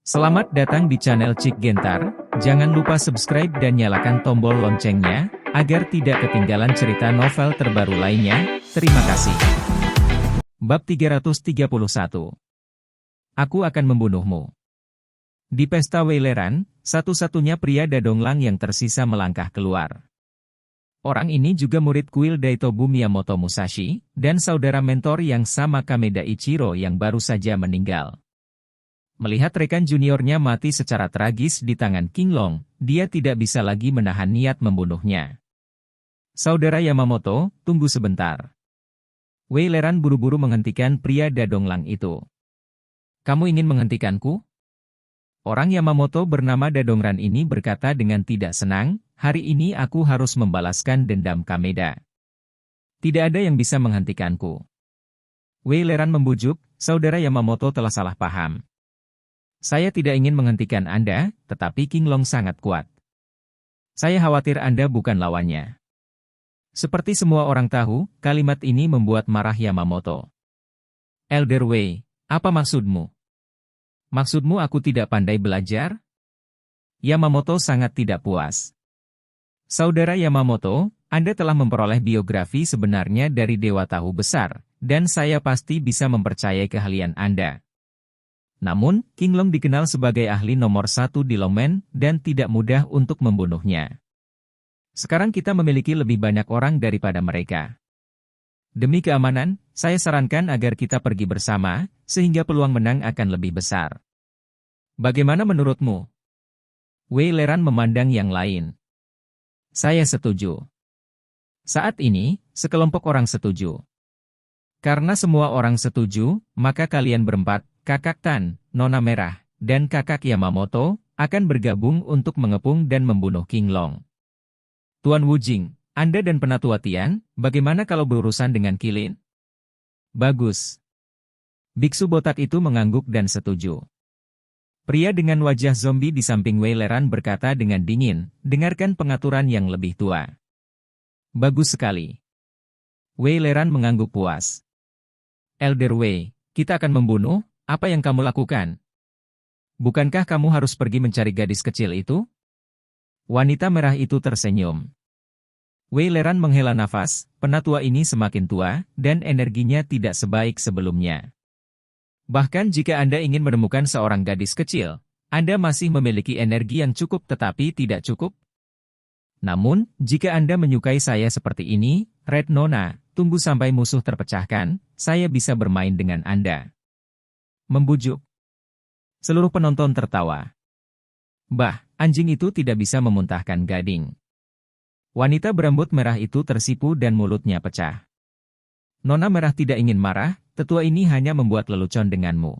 Selamat datang di channel Cik Gentar, jangan lupa subscribe dan nyalakan tombol loncengnya, agar tidak ketinggalan cerita novel terbaru lainnya, terima kasih. Bab 331. Aku akan membunuhmu. Di pesta Weileran, satu-satunya pria Dadonglang yang tersisa melangkah keluar. Orang ini juga murid kuil Daitobu Miyamoto Musashi, dan saudara mentor yang sama Kameda Ichiro yang baru saja meninggal. Melihat rekan juniornya mati secara tragis di tangan King Long, dia tidak bisa lagi menahan niat membunuhnya. Saudara Yamamoto, tunggu sebentar. Weileran buru-buru menghentikan pria Dadonglang itu. Kamu ingin menghentikanku? Orang Yamamoto bernama Dadongran ini berkata dengan tidak senang, hari ini aku harus membalaskan dendam Kameda. Tidak ada yang bisa menghentikanku. Weileran membujuk, saudara Yamamoto telah salah paham. Saya tidak ingin menghentikan Anda, tetapi King Long sangat kuat. Saya khawatir Anda bukan lawannya. Seperti semua orang tahu, kalimat ini membuat marah Yamamoto. Elder Wei, apa maksudmu? Maksudmu aku tidak pandai belajar? Yamamoto sangat tidak puas. Saudara Yamamoto, Anda telah memperoleh biografi sebenarnya dari Dewa Tahu Besar, dan saya pasti bisa mempercayai keahlian Anda. Namun, King Long dikenal sebagai ahli nomor 1 di Longmen, dan tidak mudah untuk membunuhnya. Sekarang kita memiliki lebih banyak orang daripada mereka. Demi keamanan, saya sarankan agar kita pergi bersama, sehingga peluang menang akan lebih besar. Bagaimana menurutmu? Weileran memandang yang lain. Saya setuju. Saat ini, sekelompok orang setuju. Karena semua orang setuju, maka kalian berempat, Kakak Tan, Nona Merah, dan Kakak Yamamoto, akan bergabung untuk mengepung dan membunuh King Long. Tuan Wujing, Anda dan Penatua Tian, bagaimana kalau berurusan dengan Kilin? Bagus. Biksu botak itu mengangguk dan setuju. Pria dengan wajah zombie di samping Weileran berkata dengan dingin, dengarkan pengaturan yang lebih tua. Bagus sekali. Weileran mengangguk puas. Elder Wei, kita akan membunuh. Apa yang kamu lakukan? Bukankah kamu harus pergi mencari gadis kecil itu? Wanita merah itu tersenyum. Weileran menghela nafas, penatua ini semakin tua, dan energinya tidak sebaik sebelumnya. Bahkan jika Anda ingin menemukan seorang gadis kecil, Anda masih memiliki energi yang cukup tetapi tidak cukup. Namun, jika Anda menyukai saya seperti ini, Red Nona, tunggu sampai musuh terpecahkan, saya bisa bermain dengan Anda. Membujuk. Seluruh penonton tertawa. Bah, anjing itu tidak bisa memuntahkan gading. Wanita berambut merah itu tersipu dan mulutnya pecah. Nona merah tidak ingin marah, tetua ini hanya membuat lelucon denganmu.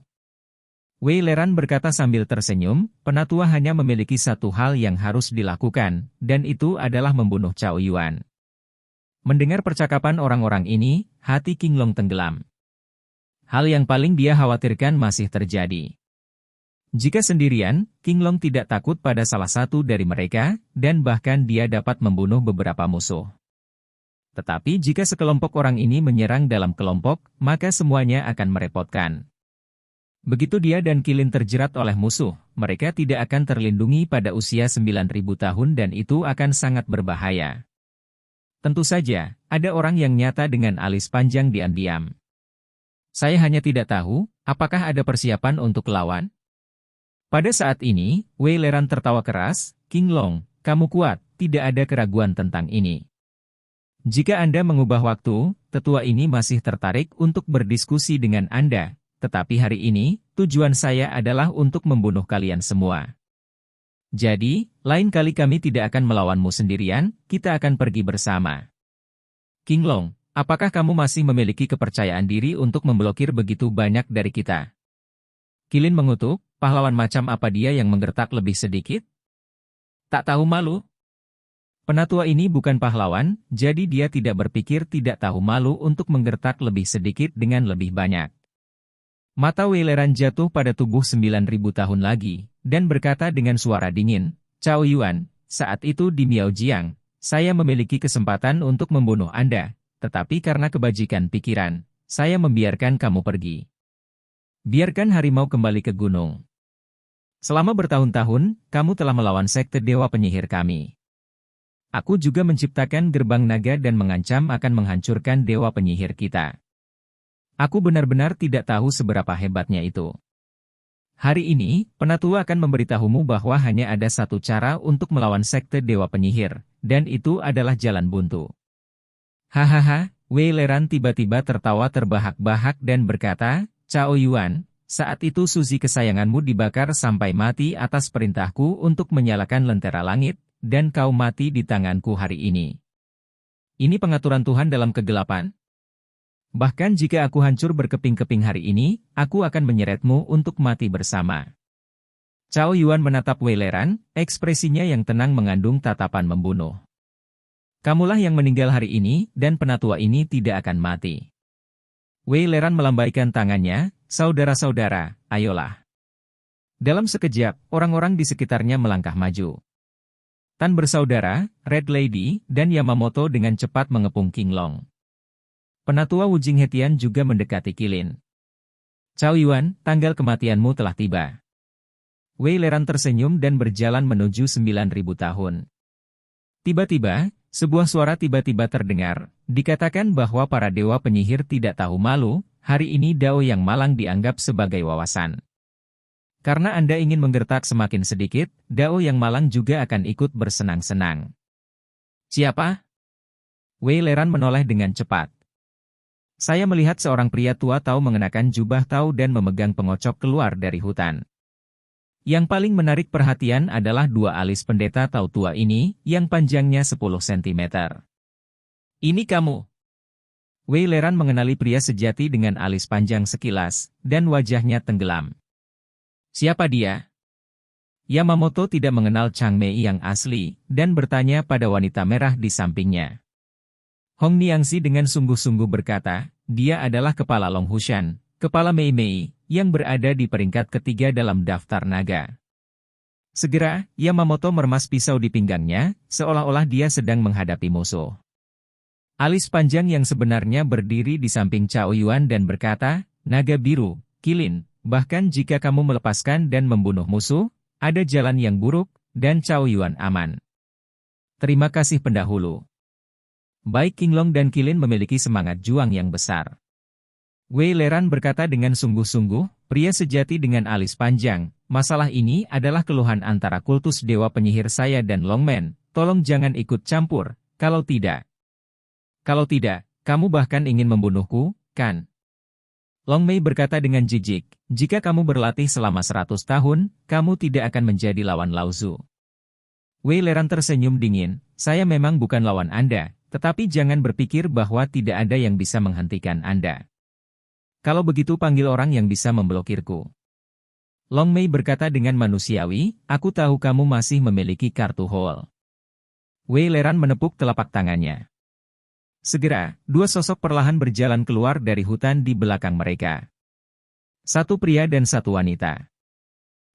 Weileran berkata sambil tersenyum, penatua hanya memiliki satu hal yang harus dilakukan, dan itu adalah membunuh Cao Yuan. Mendengar percakapan orang-orang ini, hati King Long tenggelam. Hal yang paling dia khawatirkan masih terjadi. Jika sendirian, King Long tidak takut pada salah satu dari mereka, dan bahkan dia dapat membunuh beberapa musuh. Tetapi jika sekelompok orang ini menyerang dalam kelompok, maka semuanya akan merepotkan. Begitu dia dan Kilin terjerat oleh musuh, mereka tidak akan terlindungi pada usia 9.000 tahun dan itu akan sangat berbahaya. Tentu saja, ada orang yang nyata dengan alis panjang diam-diam. Saya hanya tidak tahu, apakah ada persiapan untuk lawan? Pada saat ini, Weileran tertawa keras, King Long, kamu kuat, tidak ada keraguan tentang ini. Jika Anda mengubah waktu, tetua ini masih tertarik untuk berdiskusi dengan Anda, tetapi hari ini, tujuan saya adalah untuk membunuh kalian semua. Jadi, lain kali kami tidak akan melawanmu sendirian, kita akan pergi bersama. King Long, apakah kamu masih memiliki kepercayaan diri untuk memblokir begitu banyak dari kita? Kilin mengutuk, pahlawan macam apa dia yang menggertak lebih sedikit? Tak tahu malu? Penatua ini bukan pahlawan, jadi dia tidak berpikir tidak tahu malu untuk menggertak lebih sedikit dengan lebih banyak. Mata Weileran jatuh pada tubuh 9.000 tahun lagi, dan berkata dengan suara dingin, Cao Yuan, saat itu di Miaojiang, saya memiliki kesempatan untuk membunuh Anda. Tetapi karena kebajikan pikiran, saya membiarkan kamu pergi. Biarkan harimau kembali ke gunung. Selama bertahun-tahun, kamu telah melawan sekte dewa penyihir kami. Aku juga menciptakan gerbang naga dan mengancam akan menghancurkan dewa penyihir kita. Aku benar-benar tidak tahu seberapa hebatnya itu. Hari ini, Penatua akan memberitahumu bahwa hanya ada satu cara untuk melawan sekte dewa penyihir, dan itu adalah jalan buntu. Hahaha, Wei Leran tiba-tiba tertawa terbahak-bahak dan berkata, Cao Yuan, saat itu Suzy kesayanganmu dibakar sampai mati atas perintahku untuk menyalakan lentera langit, dan kau mati di tanganku hari ini. Ini pengaturan Tuhan dalam kegelapan? Bahkan jika aku hancur berkeping-keping hari ini, aku akan menyeretmu untuk mati bersama. Cao Yuan menatap Wei Leran, ekspresinya yang tenang mengandung tatapan membunuh. Kamulah yang meninggal hari ini, dan penatua ini tidak akan mati. Wei Leran melambaikan tangannya, saudara-saudara, ayolah. Dalam sekejap, orang-orang di sekitarnya melangkah maju. Tan bersaudara, Red Lady, dan Yamamoto dengan cepat mengepung King Long. Penatua Wujing Hetian juga mendekati Qilin. Cao Yuan, tanggal kematianmu telah tiba. Wei Leran tersenyum dan berjalan menuju 9.000 tahun. Tiba-tiba, sebuah suara tiba-tiba terdengar, dikatakan bahwa para dewa penyihir tidak tahu malu, hari ini Dao yang malang dianggap sebagai wawasan. Karena Anda ingin menggertak semakin sedikit, Dao yang malang juga akan ikut bersenang-senang. Siapa? Wei Leran menoleh dengan cepat. Saya melihat seorang pria tua Tao mengenakan jubah Tao dan memegang pengocok keluar dari hutan. Yang paling menarik perhatian adalah dua alis pendeta Tao tua ini, yang panjangnya 10 cm. Ini kamu. Wei Leran mengenali pria sejati dengan alis panjang sekilas, dan wajahnya tenggelam. Siapa dia? Yamamoto tidak mengenal Chang Mei yang asli, dan bertanya pada wanita merah di sampingnya. Hong Niangxi dengan sungguh-sungguh berkata, dia adalah kepala Long Hushan, kepala Mei Mei, yang berada di peringkat ketiga dalam daftar naga. Segera, Yamamoto meremas pisau di pinggangnya, seolah-olah dia sedang menghadapi musuh. Alis panjang yang sebenarnya berdiri di samping Cao Yuan dan berkata, naga biru, Qilin, bahkan jika kamu melepaskan dan membunuh musuh, ada jalan yang buruk, dan Cao Yuan aman. Terima kasih pendahulu. Baik King Long dan Qilin memiliki semangat juang yang besar. Wei Leran berkata dengan sungguh-sungguh, pria sejati dengan alis panjang, masalah ini adalah keluhan antara kultus dewa penyihir saya dan Longman, tolong jangan ikut campur, kalau tidak, kamu bahkan ingin membunuhku, kan? Long Mei berkata dengan jijik, jika kamu berlatih selama 100 tahun, kamu tidak akan menjadi lawan Lao Zu. Wei Leran tersenyum dingin, saya memang bukan lawan Anda, tetapi jangan berpikir bahwa tidak ada yang bisa menghentikan Anda. Kalau begitu panggil orang yang bisa memblokirku. Long Mei berkata dengan manusiawi, aku tahu kamu masih memiliki kartu Hall. Wei Leran menepuk telapak tangannya. Segera, dua sosok perlahan berjalan keluar dari hutan di belakang mereka. Satu pria dan satu wanita.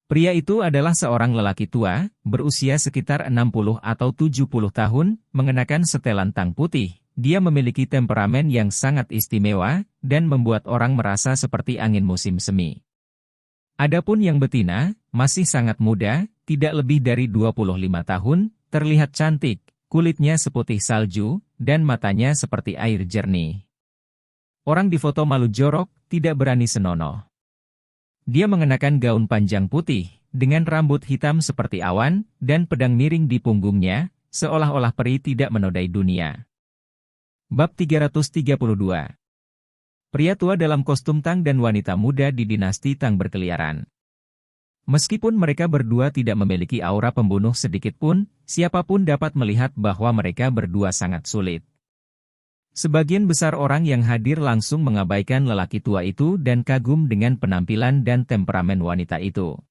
Pria itu adalah seorang lelaki tua, berusia sekitar 60 atau 70 tahun, mengenakan setelan tang putih. Dia memiliki temperamen yang sangat istimewa, dan membuat orang merasa seperti angin musim semi. Adapun yang betina, masih sangat muda, tidak lebih dari 25 tahun, terlihat cantik, kulitnya seputih salju, dan matanya seperti air jernih. Orang di foto malu jorok, tidak berani senonoh. Dia mengenakan gaun panjang putih, dengan rambut hitam seperti awan, dan pedang miring di punggungnya, seolah-olah peri tidak menodai dunia. Bab 332. Pria tua dalam kostum Tang dan wanita muda di dinasti Tang berkeliaran. Meskipun mereka berdua tidak memiliki aura pembunuh sedikit pun, siapapun dapat melihat bahwa mereka berdua sangat sulit. Sebagian besar orang yang hadir langsung mengabaikan lelaki tua itu dan kagum dengan penampilan dan temperamen wanita itu.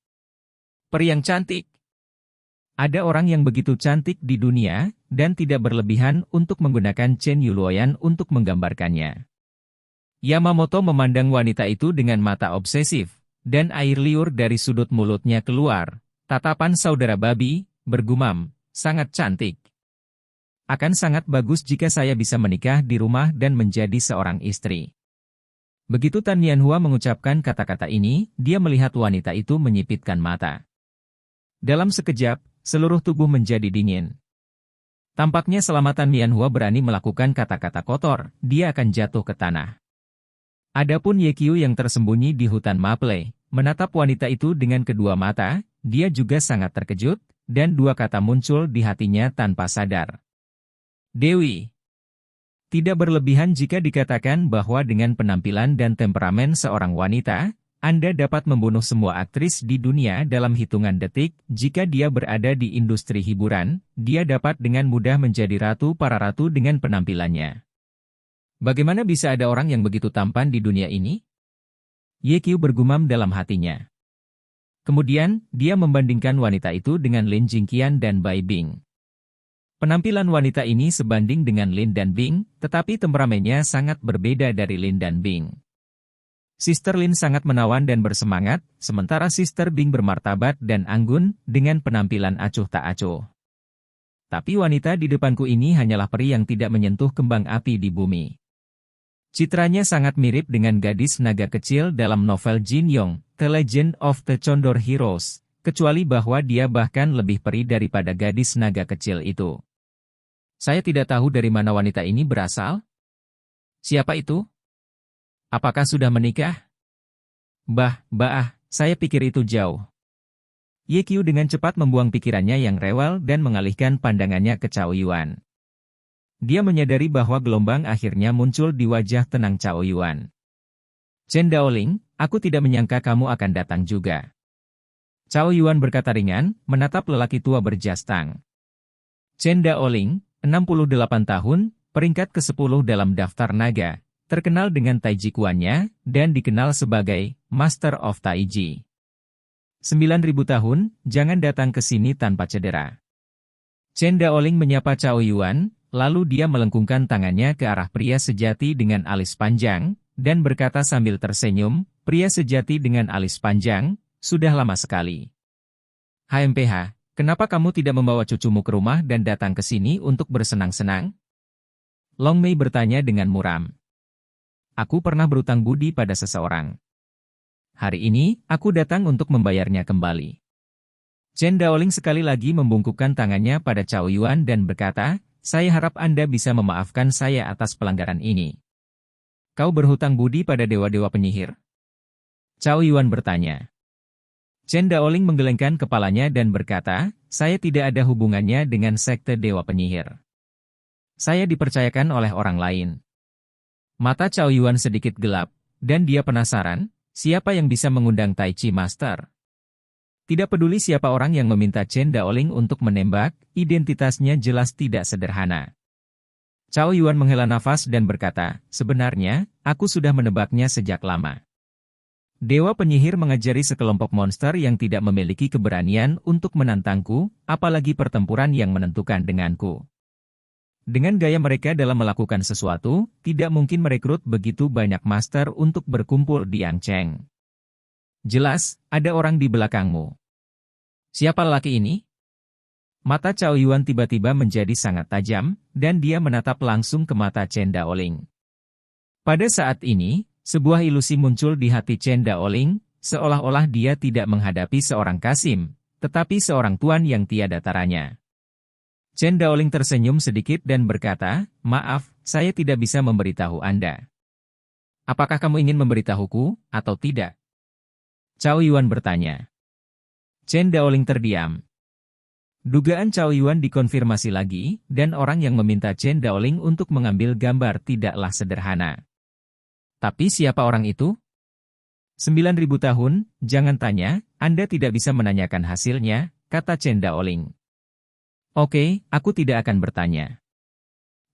Peri yang cantik. Ada orang yang begitu cantik di dunia, dan tidak berlebihan untuk menggunakan Chen Yuluoyan untuk menggambarkannya. Yamamoto memandang wanita itu dengan mata obsesif, dan air liur dari sudut mulutnya keluar. Tatapan saudara babi, bergumam, sangat cantik. Akan sangat bagus jika saya bisa menikah di rumah dan menjadi seorang istri. Begitu Tan Yanhua mengucapkan kata-kata ini, dia melihat wanita itu menyipitkan mata. Dalam sekejap, seluruh tubuh menjadi dingin. Tampaknya selamatan Mianhua berani melakukan kata-kata kotor, dia akan jatuh ke tanah. Adapun Ye Qiu yang tersembunyi di hutan maple, menatap wanita itu dengan kedua mata, dia juga sangat terkejut, dan dua kata muncul di hatinya tanpa sadar. Dewi. Tidak berlebihan jika dikatakan bahwa dengan penampilan dan temperamen seorang wanita, Anda dapat membunuh semua aktris di dunia dalam hitungan detik. Jika dia berada di industri hiburan, dia dapat dengan mudah menjadi ratu para ratu dengan penampilannya. Bagaimana bisa ada orang yang begitu tampan di dunia ini? Ye Qiu bergumam dalam hatinya. Kemudian, dia membandingkan wanita itu dengan Lin Jingqian dan Bai Bing. Penampilan wanita ini sebanding dengan Lin dan Bing, tetapi temperamennya sangat berbeda dari Lin dan Bing. Sister Lin sangat menawan dan bersemangat, sementara Sister Bing bermartabat dan anggun, dengan penampilan acuh tak acuh. Tapi wanita di depanku ini hanyalah peri yang tidak menyentuh kembang api di bumi. Citranya sangat mirip dengan gadis naga kecil dalam novel Jin Yong, The Legend of the Condor Heroes, kecuali bahwa dia bahkan lebih peri daripada gadis naga kecil itu. Saya tidak tahu dari mana wanita ini berasal. Siapa itu? Apakah sudah menikah? Saya pikir itu jauh. Ye Qiu dengan cepat membuang pikirannya yang rewel dan mengalihkan pandangannya ke Cao Yuan. Dia menyadari bahwa gelombang akhirnya muncul di wajah tenang Cao Yuan. Chen Daoling, aku tidak menyangka kamu akan datang juga. Cao Yuan berkata ringan, menatap lelaki tua berjas tang. Chen Daoling, 68 tahun, peringkat ke-10 dalam daftar naga, terkenal dengan Taiji Kuannya, dan dikenal sebagai Master of Taiji. 9.000 tahun, jangan datang ke sini tanpa cedera. Chen Daoling menyapa Cao Yuan, lalu dia melengkungkan tangannya ke arah pria sejati dengan alis panjang, dan berkata sambil tersenyum, pria sejati dengan alis panjang, sudah lama sekali. HMPH, kenapa kamu tidak membawa cucumu ke rumah dan datang ke sini untuk bersenang-senang? Long Mei bertanya dengan muram. Aku pernah berutang budi pada seseorang. Hari ini, aku datang untuk membayarnya kembali. Chen Daoling sekali lagi membungkukkan tangannya pada Cao Yuan dan berkata, saya harap Anda bisa memaafkan saya atas pelanggaran ini. Kau berhutang budi pada dewa-dewa penyihir? Cao Yuan bertanya. Chen Daoling menggelengkan kepalanya dan berkata, saya tidak ada hubungannya dengan sekte dewa penyihir. Saya dipercayakan oleh orang lain. Mata Cao Yuan sedikit gelap, dan dia penasaran, siapa yang bisa mengundang Tai Chi Master? Tidak peduli siapa orang yang meminta Chen Daoling untuk menembak, identitasnya jelas tidak sederhana. Cao Yuan menghela nafas dan berkata, sebenarnya, aku sudah menebaknya sejak lama. Dewa penyihir mengajari sekelompok monster yang tidak memiliki keberanian untuk menantangku, apalagi pertempuran yang menentukan denganku. Dengan gaya mereka dalam melakukan sesuatu, tidak mungkin merekrut begitu banyak master untuk berkumpul di Yangcheng. Jelas, ada orang di belakangmu. Siapa lelaki ini? Mata Cao Yuan tiba-tiba menjadi sangat tajam, dan dia menatap langsung ke mata Chen Daoling. Pada saat ini, sebuah ilusi muncul di hati Chen Daoling, seolah-olah dia tidak menghadapi seorang Kasim, tetapi seorang tuan yang tiada taranya. Chen Daoling tersenyum sedikit dan berkata, maaf, saya tidak bisa memberitahu Anda. Apakah kamu ingin memberitahuku, atau tidak? Cao Yuan bertanya. Chen Daoling terdiam. Dugaan Cao Yuan dikonfirmasi lagi, dan orang yang meminta Chen Daoling untuk mengambil gambar tidaklah sederhana. Tapi siapa orang itu? 9.000 tahun, jangan tanya, Anda tidak bisa menanyakan hasilnya, kata Chen Daoling. Oke, aku tidak akan bertanya.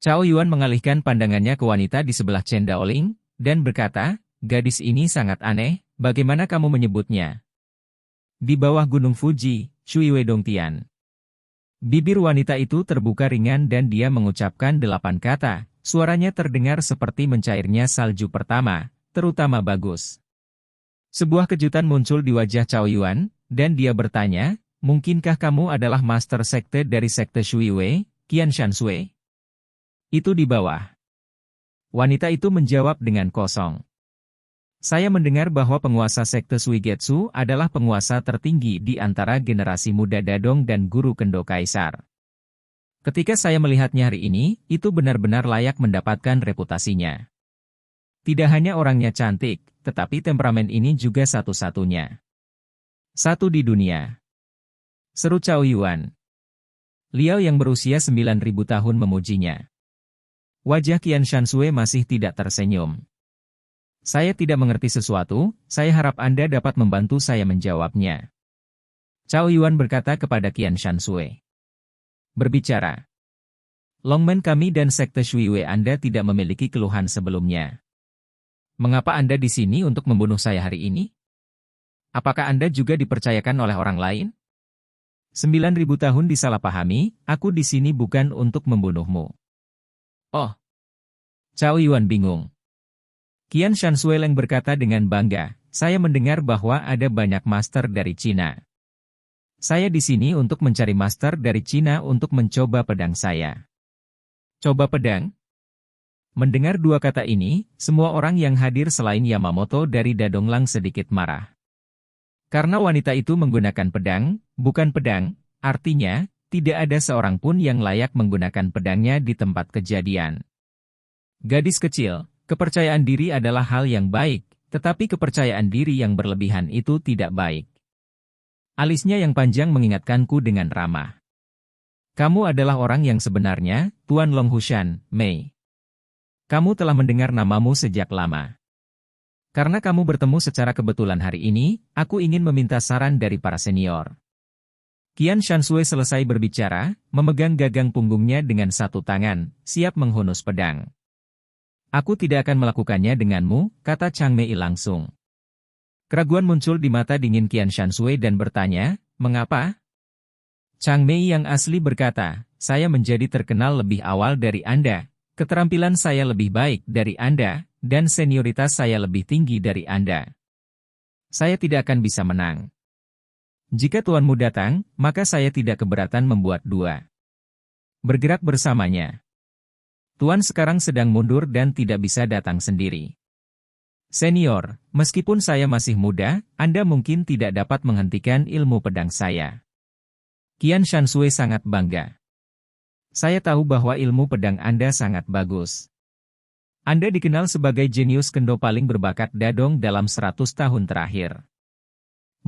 Cao Yuan mengalihkan pandangannya ke wanita di sebelah Chen Daoling, dan berkata, gadis ini sangat aneh, bagaimana kamu menyebutnya? Di bawah Gunung Fuji, Shuiwei Dongtian. Bibir wanita itu terbuka ringan dan dia mengucapkan 8 kata. Suaranya terdengar seperti mencairnya salju pertama, terutama bagus. Sebuah kejutan muncul di wajah Cao Yuan, dan dia bertanya, mungkinkah kamu adalah master sekte dari sekte Shuiwei, Qian Shanshui? Itu di bawah. Wanita itu menjawab dengan kosong. Saya mendengar bahwa penguasa sekte Suigetsu adalah penguasa tertinggi di antara generasi muda Dadong dan guru Kendo Kaisar. Ketika saya melihatnya hari ini, itu benar-benar layak mendapatkan reputasinya. Tidak hanya orangnya cantik, tetapi temperamen ini juga satu-satunya. Satu di dunia. Seru Cao Yuan. Liao yang berusia 9.000 tahun memujinya. Wajah Qian Shansue masih tidak tersenyum. Saya tidak mengerti sesuatu, saya harap Anda dapat membantu saya menjawabnya. Cao Yuan berkata kepada Qian Shansue. Berbicara. Longmen kami dan sekte Shuiwei Anda tidak memiliki keluhan sebelumnya. Mengapa Anda di sini untuk membunuh saya hari ini? Apakah Anda juga dipercayakan oleh orang lain? 9.000 tahun disalahpahami, aku di sini bukan untuk membunuhmu. Oh. Cao Yuan bingung. Qian Shansue Leng berkata dengan bangga, saya mendengar bahwa ada banyak master dari Cina. Saya di sini untuk mencari master dari Cina untuk mencoba pedang saya. Coba pedang? Mendengar dua kata ini, semua orang yang hadir selain Yamamoto dari Dadonglang sedikit marah. Karena wanita itu menggunakan pedang, bukan pedang, artinya, tidak ada seorang pun yang layak menggunakan pedangnya di tempat kejadian. Gadis kecil. Kepercayaan diri adalah hal yang baik, tetapi kepercayaan diri yang berlebihan itu tidak baik. Alisnya yang panjang mengingatkanku dengan ramah. Kamu adalah orang yang sebenarnya, Tuan Long Hushan, Mei. Kamu telah mendengar namamu sejak lama. Karena kamu bertemu secara kebetulan hari ini, aku ingin meminta saran dari para senior. Qian Shansue selesai berbicara, memegang gagang punggungnya dengan satu tangan, siap menghunus pedang. Aku tidak akan melakukannya denganmu, kata Chang Mei langsung. Keraguan muncul di mata dingin Qian Shansue dan bertanya, mengapa? Chang Mei yang asli berkata, saya menjadi terkenal lebih awal dari Anda, keterampilan saya lebih baik dari Anda, dan senioritas saya lebih tinggi dari Anda. Saya tidak akan bisa menang. Jika tuanmu datang, maka saya tidak keberatan membuat dua. Bergerak bersamanya. Tuan sekarang sedang mundur dan tidak bisa datang sendiri. Senior, meskipun saya masih muda, Anda mungkin tidak dapat menghentikan ilmu pedang saya. Qian Shansue sangat bangga. Saya tahu bahwa ilmu pedang Anda sangat bagus. Anda dikenal sebagai jenius kendo paling berbakat Dadong dalam 100 tahun terakhir.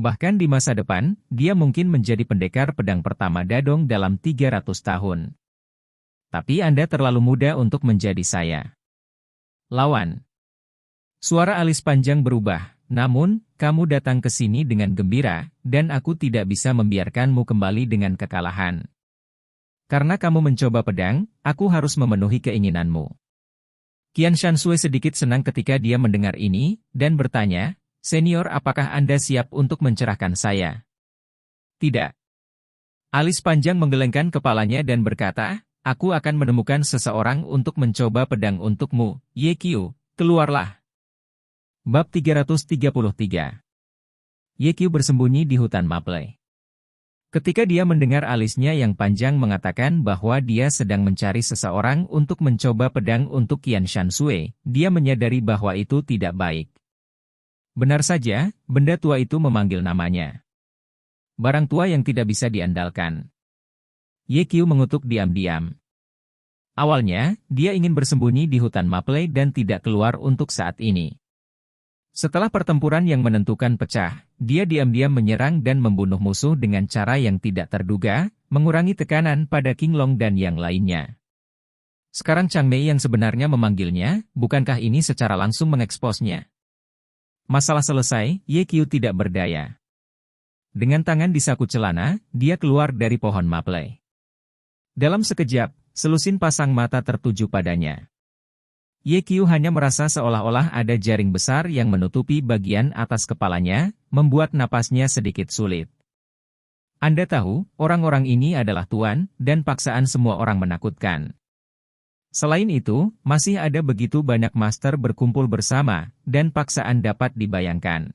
Bahkan di masa depan, dia mungkin menjadi pendekar pedang pertama Dadong dalam 300 tahun. Tapi Anda terlalu muda untuk menjadi saya. Lawan. Suara alis panjang berubah, namun, kamu datang ke sini dengan gembira, dan aku tidak bisa membiarkanmu kembali dengan kekalahan. Karena kamu mencoba pedang, aku harus memenuhi keinginanmu. Qian Shansue sedikit senang ketika dia mendengar ini, dan bertanya, Senior, apakah Anda siap untuk mencerahkan saya? Tidak. Alis panjang menggelengkan kepalanya dan berkata, aku akan menemukan seseorang untuk mencoba pedang untukmu, Ye Qiu, keluarlah. Bab 333. Ye Qiu bersembunyi di hutan maple. Ketika dia mendengar alisnya yang panjang mengatakan bahwa dia sedang mencari seseorang untuk mencoba pedang untuk Qian Shansue, dia menyadari bahwa itu tidak baik. Benar saja, benda tua itu memanggil namanya. Barang tua yang tidak bisa diandalkan. Ye Qiu mengutuk diam-diam. Awalnya, dia ingin bersembunyi di hutan maple dan tidak keluar untuk saat ini. Setelah pertempuran yang menentukan pecah, dia diam-diam menyerang dan membunuh musuh dengan cara yang tidak terduga, mengurangi tekanan pada King Long dan yang lainnya. Sekarang Chang Mei yang sebenarnya memanggilnya, bukankah ini secara langsung mengeksposnya? Masalah selesai, Ye Qiu tidak berdaya. Dengan tangan di saku celana, dia keluar dari pohon maple. Dalam sekejap, selusin pasang mata tertuju padanya. Ye Qiu hanya merasa seolah-olah ada jaring besar yang menutupi bagian atas kepalanya, membuat napasnya sedikit sulit. Anda tahu, orang-orang ini adalah tuan, dan paksaan semua orang menakutkan. Selain itu, masih ada begitu banyak master berkumpul bersama, dan paksaan dapat dibayangkan.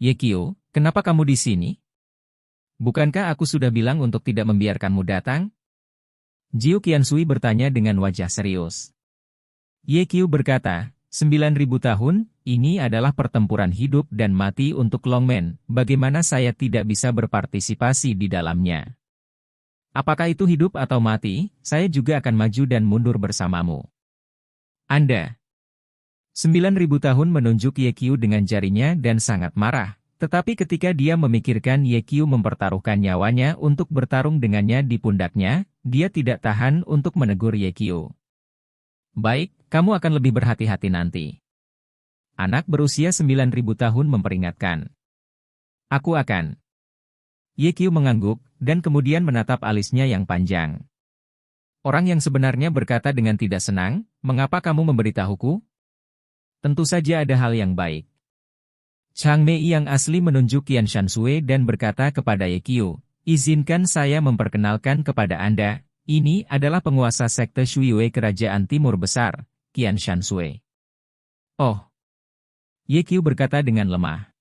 Ye Qiu, kenapa kamu di sini? Bukankah aku sudah bilang untuk tidak membiarkanmu datang? Jiu Qiansui bertanya dengan wajah serius. Ye Qiu berkata, 9.000 tahun, ini adalah pertempuran hidup dan mati untuk Longmen, bagaimana saya tidak bisa berpartisipasi di dalamnya? Apakah itu hidup atau mati, saya juga akan maju dan mundur bersamamu. Anda. 9.000 tahun menunjuk Ye Qiu dengan jarinya dan sangat marah, tetapi ketika dia memikirkan Ye Qiu mempertaruhkan nyawanya untuk bertarung dengannya di pundaknya, dia tidak tahan untuk menegur Ye Qiu. Baik, kamu akan lebih berhati-hati nanti. Anak berusia 9.000 tahun memperingatkan. Aku akan. Ye Qiu mengangguk, dan kemudian menatap alisnya yang panjang. Orang yang sebenarnya berkata dengan tidak senang, mengapa kamu memberitahuku? Tentu saja ada hal yang baik. Chang Mei yang asli menunjuk Qian Shanshui dan berkata kepada Ye Qiu, izinkan saya memperkenalkan kepada Anda, ini adalah penguasa sekte Shuiyue Kerajaan Timur Besar, Qian Shanshui. Oh. Ye Qiu berkata dengan lemah.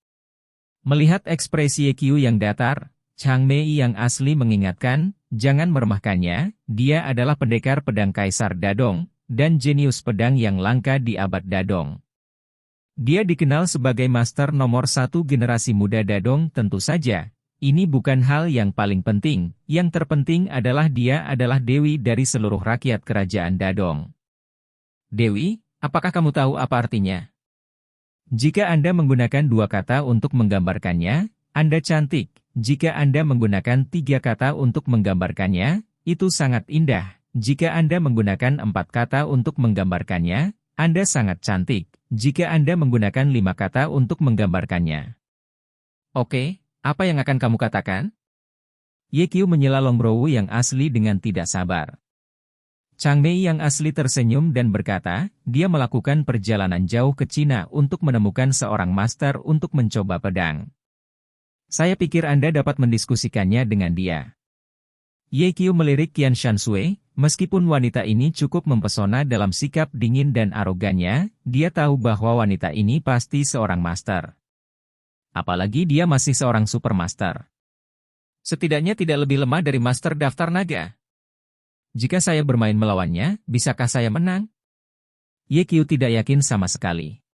Melihat ekspresi Ye Qiu yang datar, Chang Mei yang asli mengingatkan, jangan meremehkannya, dia adalah pendekar pedang Kaisar Dadong, dan jenius pedang yang langka di abad Dadong. Dia dikenal sebagai master nomor 1 generasi muda Dadong tentu saja. Ini bukan hal yang paling penting, yang terpenting adalah dia adalah dewi dari seluruh rakyat kerajaan Dadong. Dewi, apakah kamu tahu apa artinya? Jika Anda menggunakan 2 kata untuk menggambarkannya, Anda cantik. Jika Anda menggunakan 3 kata untuk menggambarkannya, itu sangat indah. Jika Anda menggunakan 4 kata untuk menggambarkannya, Anda sangat cantik. Jika Anda menggunakan 5 kata untuk menggambarkannya. Oke, apa yang akan kamu katakan? Ye Qiu menyela Longbrow yang asli dengan tidak sabar. Chang Mei yang asli tersenyum dan berkata, dia melakukan perjalanan jauh ke Cina untuk menemukan seorang master untuk mencoba pedang. Saya pikir Anda dapat mendiskusikannya dengan dia. Ye Qiu melirik Qian Shanshui, meskipun wanita ini cukup mempesona dalam sikap dingin dan arogannya, dia tahu bahwa wanita ini pasti seorang master. Apalagi dia masih seorang supermaster. Setidaknya tidak lebih lemah dari master daftar naga. Jika saya bermain melawannya, bisakah saya menang? Ye Qiu tidak yakin sama sekali.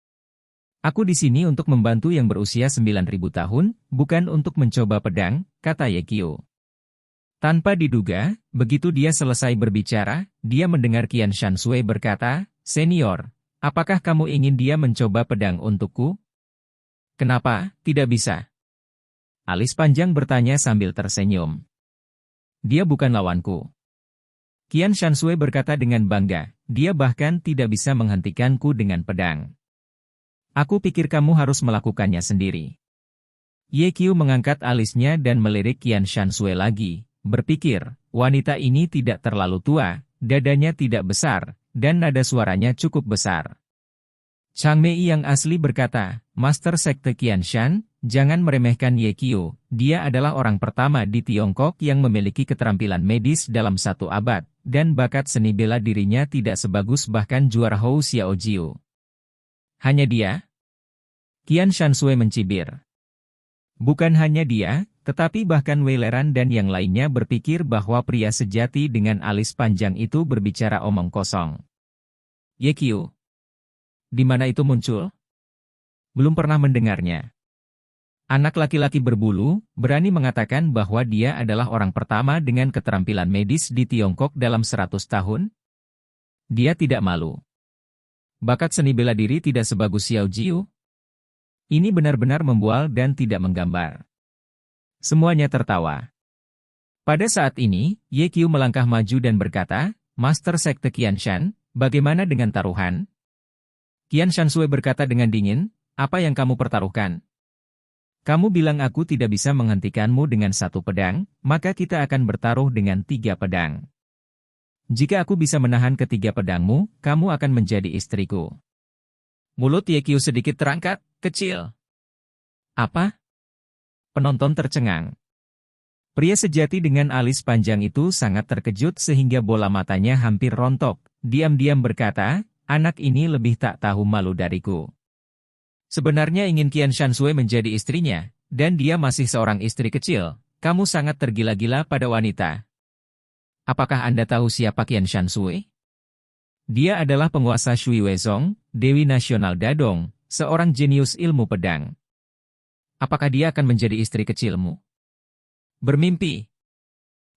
Aku di sini untuk membantu yang berusia 9.000 tahun, bukan untuk mencoba pedang, kata Ye Qiu. Tanpa diduga, begitu dia selesai berbicara, dia mendengar Qian Shanshui berkata, Senior, apakah kamu ingin dia mencoba pedang untukku? Kenapa, tidak bisa? Alis panjang bertanya sambil tersenyum. Dia bukan lawanku. Qian Shanshui berkata dengan bangga, dia bahkan tidak bisa menghentikanku dengan pedang. Aku pikir kamu harus melakukannya sendiri. Ye Qiu mengangkat alisnya dan melirik Qian Shanshui lagi, berpikir, wanita ini tidak terlalu tua, dadanya tidak besar, dan nada suaranya cukup besar. Chang Mei yang asli berkata, Master Sekte Qianshan, jangan meremehkan Ye Qiu, dia adalah orang pertama di Tiongkok yang memiliki keterampilan medis dalam 1 abad, dan bakat seni bela dirinya tidak sebagus bahkan juara Hou Xiaojiu. Hanya dia? Qian Shanshui mencibir. Bukan hanya dia, tetapi bahkan Wei Leran dan yang lainnya berpikir bahwa pria sejati dengan alis panjang itu berbicara omong kosong. Ye Qiu. Di mana itu muncul? Belum pernah mendengarnya. Anak laki-laki berbulu, berani mengatakan bahwa dia adalah orang pertama dengan keterampilan medis di Tiongkok dalam 100 tahun? Dia tidak malu. Bakat seni bela diri tidak sebagus Xiao Jiu. Ini benar-benar membual dan tidak menggambar. Semuanya tertawa. Pada saat ini, Ye Qiu melangkah maju dan berkata, Master Sekte Qianshan, bagaimana dengan taruhan? Qian Shanshui berkata dengan dingin, apa yang kamu pertaruhkan? Kamu bilang aku tidak bisa menghentikanmu dengan 1 pedang, maka kita akan bertaruh dengan 3 pedang. Jika aku bisa menahan ketiga pedangmu, kamu akan menjadi istriku. Mulut Ye Qiu sedikit terangkat, kecil. Apa? Penonton tercengang. Pria sejati dengan alis panjang itu sangat terkejut sehingga bola matanya hampir rontok. Diam-diam berkata, anak ini lebih tak tahu malu dariku. Sebenarnya ingin Qian Shanshui menjadi istrinya, dan dia masih seorang istri kecil. Kamu sangat tergila-gila pada wanita. Apakah Anda tahu siapa Qian Shanshui? Dia adalah penguasa Shui Weizong, Dewi Nasional Dadong, seorang jenius ilmu pedang. Apakah dia akan menjadi istri kecilmu? Bermimpi.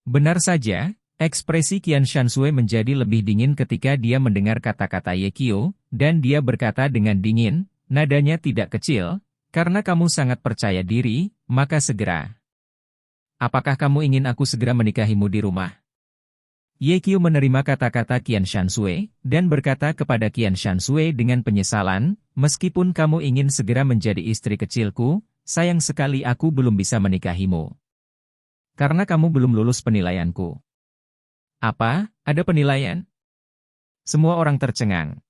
Benar saja, ekspresi Qian Shanshui menjadi lebih dingin ketika dia mendengar kata-kata Ye Qiu, dan dia berkata dengan dingin, nadanya tidak kecil, karena kamu sangat percaya diri, maka segera. Apakah kamu ingin aku segera menikahimu di rumah? Ye Qiu menerima kata-kata Qian Shanshui, dan berkata kepada Qian Shanshui dengan penyesalan, meskipun kamu ingin segera menjadi istri kecilku, sayang sekali aku belum bisa menikahimu. Karena kamu belum lulus penilaianku. Apa? Ada penilaian? Semua orang tercengang.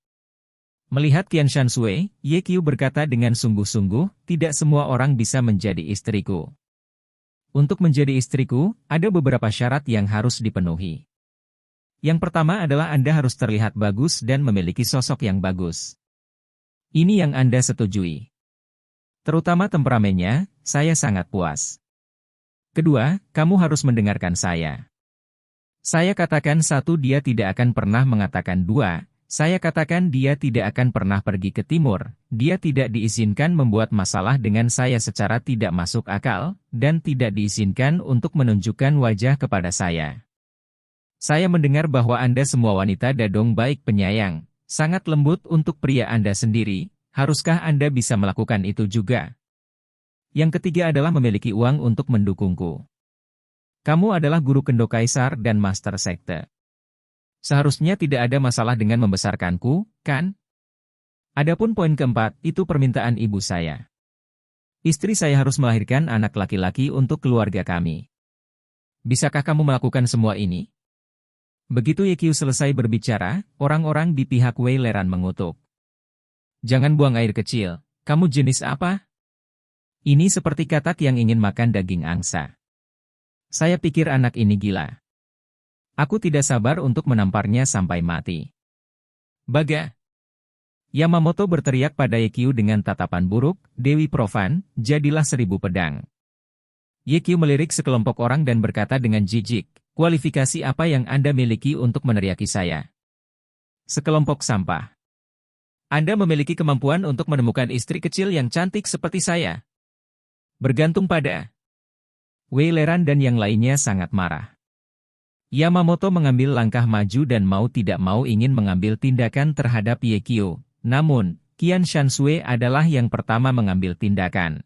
Melihat Qian Shanshui, Ye Qiu berkata dengan sungguh-sungguh, tidak semua orang bisa menjadi istriku. Untuk menjadi istriku, ada beberapa syarat yang harus dipenuhi. Yang pertama adalah Anda harus terlihat bagus dan memiliki sosok yang bagus. Ini yang Anda setujui. Terutama temperamennya, saya sangat puas. Kedua, kamu harus mendengarkan saya. Saya katakan satu, dia tidak akan pernah mengatakan dua. Saya katakan dia tidak akan pernah pergi ke timur. Dia tidak diizinkan membuat masalah dengan saya secara tidak masuk akal, dan tidak diizinkan untuk menunjukkan wajah kepada saya. Saya mendengar bahwa Anda semua wanita Dadong baik penyayang, sangat lembut untuk pria Anda sendiri. Haruskah Anda bisa melakukan itu juga? Yang ketiga adalah memiliki uang untuk mendukungku. Kamu adalah guru kendo kaisar dan master sekte. Seharusnya tidak ada masalah dengan membesarkanku, kan? Adapun poin keempat, itu permintaan ibu saya. Istri saya harus melahirkan anak laki-laki untuk keluarga kami. Bisakah kamu melakukan semua ini? Begitu Ye Qiu selesai berbicara, orang-orang di pihak Wei Leran mengutuk. Jangan buang air kecil, kamu jenis apa? Ini seperti katak yang ingin makan daging angsa. Saya pikir anak ini gila. Aku tidak sabar untuk menamparnya sampai mati. Baga! Yamamoto berteriak pada Ye Qiu dengan tatapan buruk, Dewi Profan, jadilah 1000 pedang. Ye Qiu melirik sekelompok orang dan berkata dengan jijik, kualifikasi apa yang Anda miliki untuk meneriaki saya? Sekelompok sampah. Anda memiliki kemampuan untuk menemukan istri kecil yang cantik seperti saya. Bergantung pada Wei Leran dan yang lainnya sangat marah. Yamamoto mengambil langkah maju dan mau tidak mau ingin mengambil tindakan terhadap Ye Qiu. Namun, Qian Shanshui adalah yang pertama mengambil tindakan.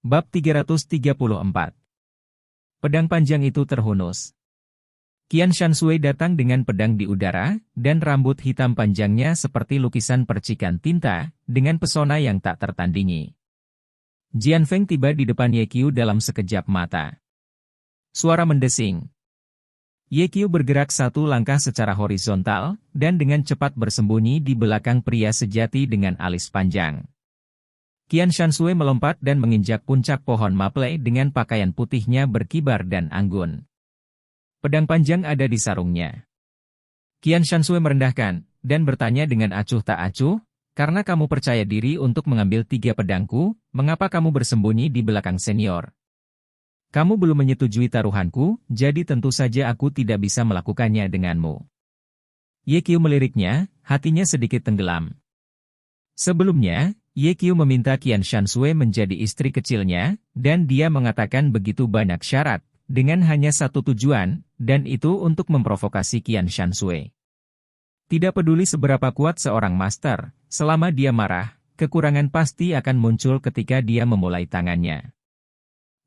Bab 334. Pedang panjang itu terhunus. Qian Shanshui datang dengan pedang di udara, dan rambut hitam panjangnya seperti lukisan percikan tinta, dengan pesona yang tak tertandingi. Jian Feng tiba di depan Ye Qiu dalam sekejap mata. Suara mendesing. Ye Qiu bergerak satu langkah secara horizontal, dan dengan cepat bersembunyi di belakang pria sejati dengan alis panjang. Qian Shanshui melompat dan menginjak puncak pohon maple dengan pakaian putihnya berkibar dan anggun. Pedang panjang ada di sarungnya. Qian Shanshui merendahkan, dan bertanya dengan acuh tak acuh, karena kamu percaya diri untuk mengambil 3 pedangku, mengapa kamu bersembunyi di belakang senior? Kamu belum menyetujui taruhanku, jadi tentu saja aku tidak bisa melakukannya denganmu. Ye Qiu meliriknya, hatinya sedikit tenggelam. Sebelumnya, Ye Qiu meminta Qian Shanshui menjadi istri kecilnya, dan dia mengatakan begitu banyak syarat, dengan hanya satu tujuan, dan itu untuk memprovokasi Qian Shanshui. Tidak peduli seberapa kuat seorang master, selama dia marah, kekurangan pasti akan muncul ketika dia memulai tangannya.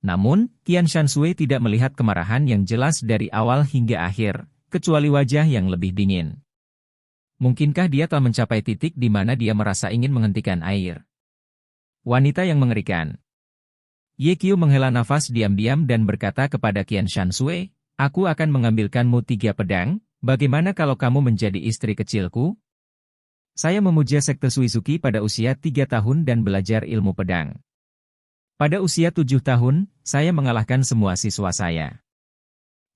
Namun, Qian Shanshui tidak melihat kemarahan yang jelas dari awal hingga akhir, kecuali wajah yang lebih dingin. Mungkinkah dia telah mencapai titik di mana dia merasa ingin menghentikan air? Wanita yang mengerikan. Ye Qiu menghela nafas diam-diam dan berkata kepada Qian Shanshui, aku akan mengambilkanmu 3 pedang. Bagaimana kalau kamu menjadi istri kecilku? Saya memuja sekte Suizuki pada usia 3 tahun dan belajar ilmu pedang. Pada usia 7 tahun, saya mengalahkan semua siswa saya.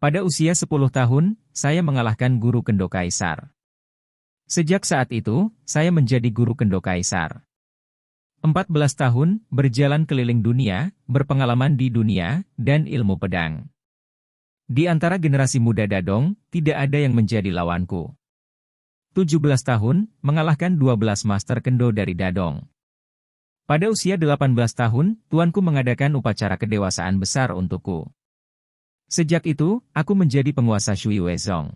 Pada usia 10 tahun, saya mengalahkan guru kendo kaisar. Sejak saat itu, saya menjadi guru kendo kaisar. 14 tahun, berjalan keliling dunia, berpengalaman di dunia, dan ilmu pedang. Di antara generasi muda Dadong, tidak ada yang menjadi lawanku. 17 tahun, mengalahkan 12 master kendo dari Dadong. Pada usia 18 tahun, tuanku mengadakan upacara kedewasaan besar untukku. Sejak itu, aku menjadi penguasa Shui Wezong.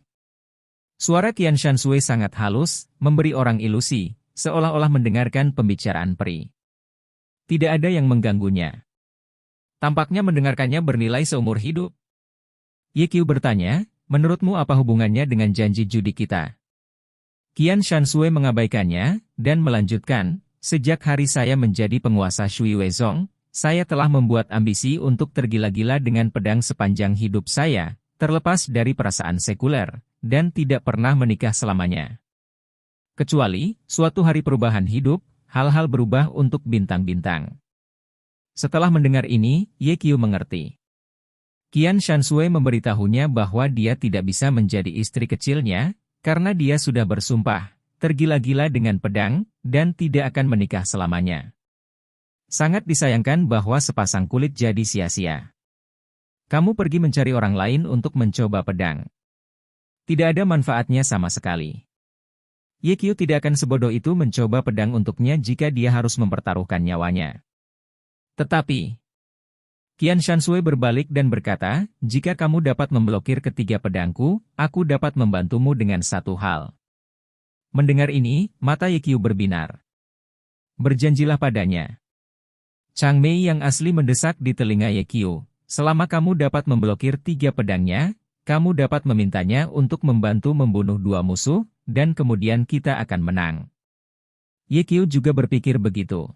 Suara Qian Shanshui sangat halus, memberi orang ilusi, seolah-olah mendengarkan pembicaraan peri. Tidak ada yang mengganggunya. Tampaknya mendengarkannya bernilai seumur hidup. Ye Qiu bertanya, menurutmu apa hubungannya dengan janji judi kita? Qian Shanshui mengabaikannya, dan melanjutkan, sejak hari saya menjadi penguasa Shui Wezong, saya telah membuat ambisi untuk tergila-gila dengan pedang sepanjang hidup saya, terlepas dari perasaan sekuler, dan tidak pernah menikah selamanya. Kecuali, suatu hari perubahan hidup, hal-hal berubah untuk bintang-bintang. Setelah mendengar ini, Ye Qiu mengerti. Qian Shanshui memberitahunya bahwa dia tidak bisa menjadi istri kecilnya, karena dia sudah bersumpah, tergila-gila dengan pedang, dan tidak akan menikah selamanya. Sangat disayangkan bahwa sepasang kulit jadi sia-sia. Kamu pergi mencari orang lain untuk mencoba pedang. Tidak ada manfaatnya sama sekali. Ye Qiu tidak akan sebodoh itu mencoba pedang untuknya jika dia harus mempertaruhkan nyawanya. Tetapi, Qian Shanshui berbalik dan berkata, jika kamu dapat memblokir ketiga pedangku, aku dapat membantumu dengan satu hal. Mendengar ini, mata Ye Qiu berbinar. Berjanjilah padanya. Chang Mei yang asli mendesak di telinga Ye Qiu, selama kamu dapat memblokir 3 pedangnya, kamu dapat memintanya untuk membantu membunuh 2 musuh, dan kemudian kita akan menang. Ye Qiu juga berpikir begitu.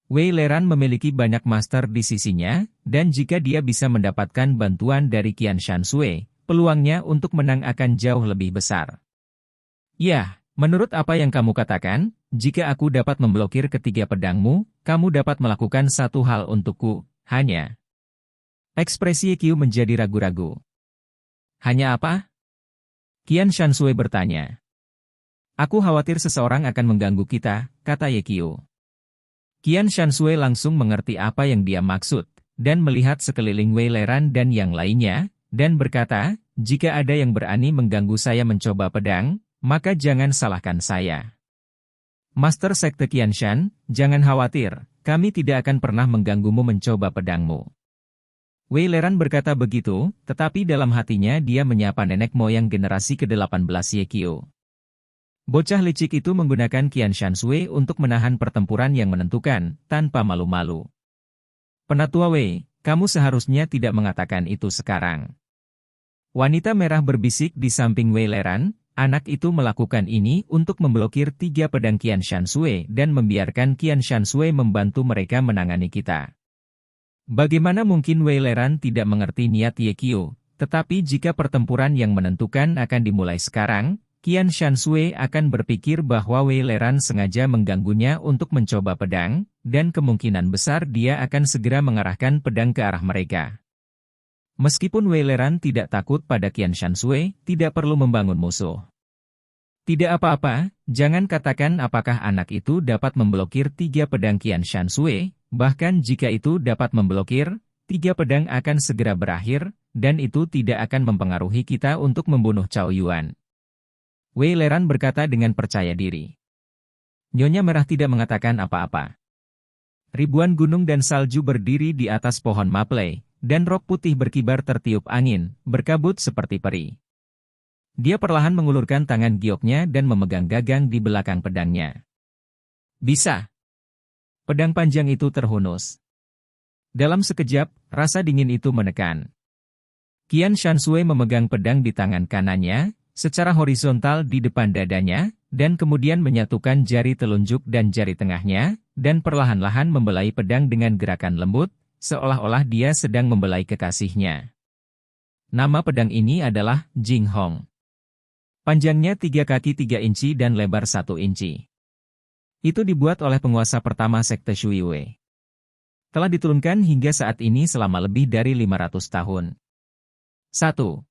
Wei Leran memiliki banyak master di sisinya, dan jika dia bisa mendapatkan bantuan dari Qian Shanshui, peluangnya untuk menang akan jauh lebih besar. Ya, menurut apa yang kamu katakan, jika aku dapat memblokir ketiga pedangmu, kamu dapat melakukan satu hal untukku, hanya. Ekspresi Ye Qiu menjadi ragu-ragu. Hanya apa? Qian Shanshui bertanya. Aku khawatir seseorang akan mengganggu kita, kata Ye Qiu. Qian Shanshui langsung mengerti apa yang dia maksud, dan melihat sekeliling Wei Leran dan yang lainnya, dan berkata, jika ada yang berani mengganggu saya mencoba pedang, maka jangan salahkan saya. Master Sekte Qianshan, jangan khawatir, kami tidak akan pernah mengganggumu mencoba pedangmu. Wei Leran berkata begitu, tetapi dalam hatinya dia menyapa nenek moyang generasi ke-18 Ye Qiu. Bocah licik itu menggunakan Qian Shanshui untuk menahan pertempuran yang menentukan, tanpa malu-malu. Penatua Wei, kamu seharusnya tidak mengatakan itu sekarang. Wanita merah berbisik di samping Wei Leran, anak itu melakukan ini untuk memblokir 3 pedang Qian Shanshui dan membiarkan Qian Shanshui membantu mereka menangani kita. Bagaimana mungkin Wei Leran tidak mengerti niat Ye Qiu, tetapi jika pertempuran yang menentukan akan dimulai sekarang, Qian Shanshui akan berpikir bahwa Wei Leran sengaja mengganggunya untuk mencoba pedang, dan kemungkinan besar dia akan segera mengarahkan pedang ke arah mereka. Meskipun Wei Leran tidak takut pada Qian Shanshui, tidak perlu membangun musuh. Tidak apa-apa, jangan katakan apakah anak itu dapat memblokir 3 pedang Qian Shanshui, bahkan jika itu dapat memblokir, 3 pedang akan segera berakhir, dan itu tidak akan mempengaruhi kita untuk membunuh Cao Yuan. Wei Leran berkata dengan percaya diri. Nyonya Merah tidak mengatakan apa-apa. Ribuan gunung dan salju berdiri di atas pohon maple, dan rok putih berkibar tertiup angin, berkabut seperti peri. Dia perlahan mengulurkan tangan gioknya dan memegang gagang di belakang pedangnya. Bisa. Pedang panjang itu terhunus. Dalam sekejap, rasa dingin itu menekan. Qian Shanshui memegang pedang di tangan kanannya, secara horizontal di depan dadanya, dan kemudian menyatukan jari telunjuk dan jari tengahnya, dan perlahan-lahan membelai pedang dengan gerakan lembut, seolah-olah dia sedang membelai kekasihnya. Nama pedang ini adalah Jing Hong. Panjangnya 3 kaki 3 inci dan lebar 1 inci. Itu dibuat oleh penguasa pertama Sekte Shui Wei. Telah diturunkan hingga saat ini selama lebih dari 500 tahun. 1.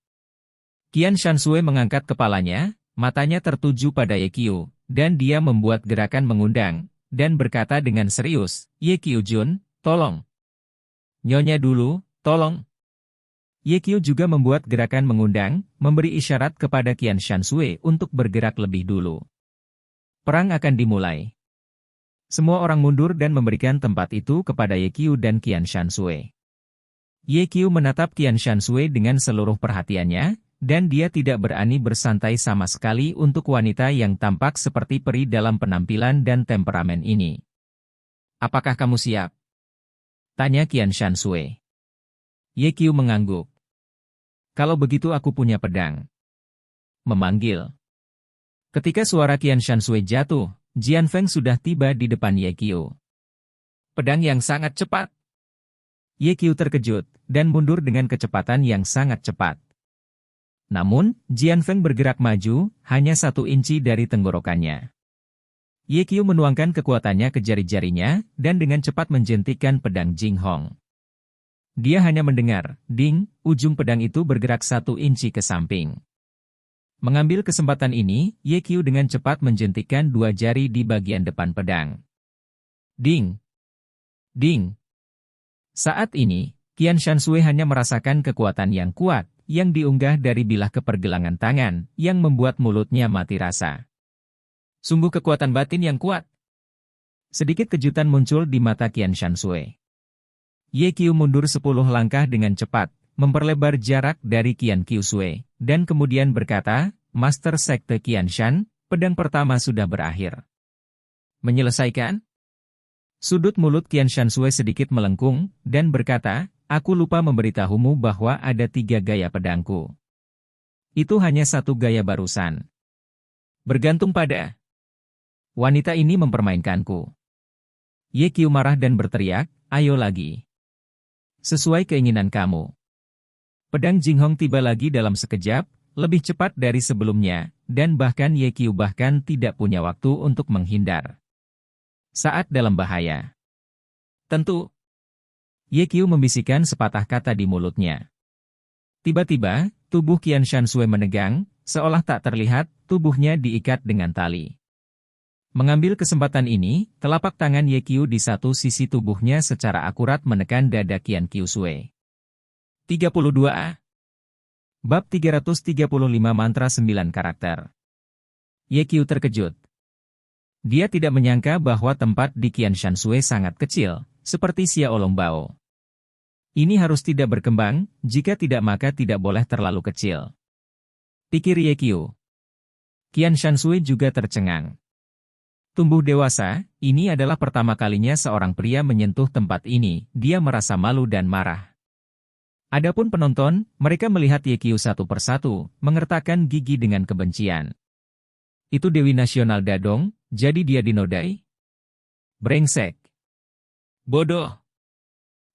Qian Shanshui mengangkat kepalanya, matanya tertuju pada Ye Qiu, dan dia membuat gerakan mengundang, dan berkata dengan serius, Ye Qiu Jun, tolong. Nyonya dulu, tolong. Ye Qiu juga membuat gerakan mengundang, memberi isyarat kepada Qian Shanshui untuk bergerak lebih dulu. Perang akan dimulai. Semua orang mundur dan memberikan tempat itu kepada Ye Qiu dan Qian Shanshui. Ye Qiu menatap Qian Shanshui dengan seluruh perhatiannya, dan dia tidak berani bersantai sama sekali untuk wanita yang tampak seperti peri dalam penampilan dan temperamen ini. "Apakah kamu siap?" tanya Qian Shanshui. Ye Qiu mengangguk. "Kalau begitu aku punya pedang." Memanggil. Ketika suara Qian Shanshui jatuh, Jian Feng sudah tiba di depan Ye Qiu. Pedang yang sangat cepat. Ye Qiu terkejut, dan mundur dengan kecepatan yang sangat cepat. Namun, Jian Feng bergerak maju, hanya 1 inci dari tenggorokannya. Ye Qiu menuangkan kekuatannya ke jari-jarinya, dan dengan cepat menjentikkan pedang Jing Hong. Dia hanya mendengar, ding, ujung pedang itu bergerak 1 inci ke samping. Mengambil kesempatan ini, Ye Qiu dengan cepat menjentikkan 2 jari di bagian depan pedang. Ding! Ding! Saat ini, Qian Shanshui hanya merasakan kekuatan yang kuat, yang diunggah dari bilah kepergelangan tangan, yang membuat mulutnya mati rasa. Sungguh kekuatan batin yang kuat. Sedikit kejutan muncul di mata Qian Shanshui. Ye Qiu mundur 10 langkah dengan cepat, memperlebar jarak dari Qian Qiushui, dan kemudian berkata, "Master Sekte Qian Shan, pedang pertama sudah berakhir." Menyelesaikan? Sudut mulut Qian Shanshui sedikit melengkung, dan berkata, "Aku lupa memberitahumu bahwa ada 3 gaya pedangku. Itu hanya 1 gaya barusan. Bergantung pada wanita ini mempermainkanku." Ye Qiu marah dan berteriak, "Ayo lagi. Sesuai keinginan kamu." Pedang Jing Hong tiba lagi dalam sekejap, lebih cepat dari sebelumnya, dan bahkan Ye Qiu bahkan tidak punya waktu untuk menghindar. Saat dalam bahaya. Tentu. Ye Qiu membisikkan sepatah kata di mulutnya. Tiba-tiba, tubuh Qian Shanshui menegang, seolah tak terlihat, tubuhnya diikat dengan tali. Mengambil kesempatan ini, telapak tangan Ye Qiu di satu sisi tubuhnya secara akurat menekan dada Qian Qiushui. 32a. Bab 335 Mantra 9 Karakter. Ye Qiu terkejut. Dia tidak menyangka bahwa tempat di Qian Shanshui sangat kecil, seperti Xia Olongbao. Ini harus tidak berkembang, jika tidak maka tidak boleh terlalu kecil. Pikir Ye Qiu. Qian Shanshui juga tercengang. Tumbuh dewasa, ini adalah pertama kalinya seorang pria menyentuh tempat ini, dia merasa malu dan marah. Adapun penonton, mereka melihat Ye Qiu satu persatu, mengertakkan gigi dengan kebencian. Itu Dewi Nasional Dadong, jadi dia dinodai? Brengsek. Bodoh.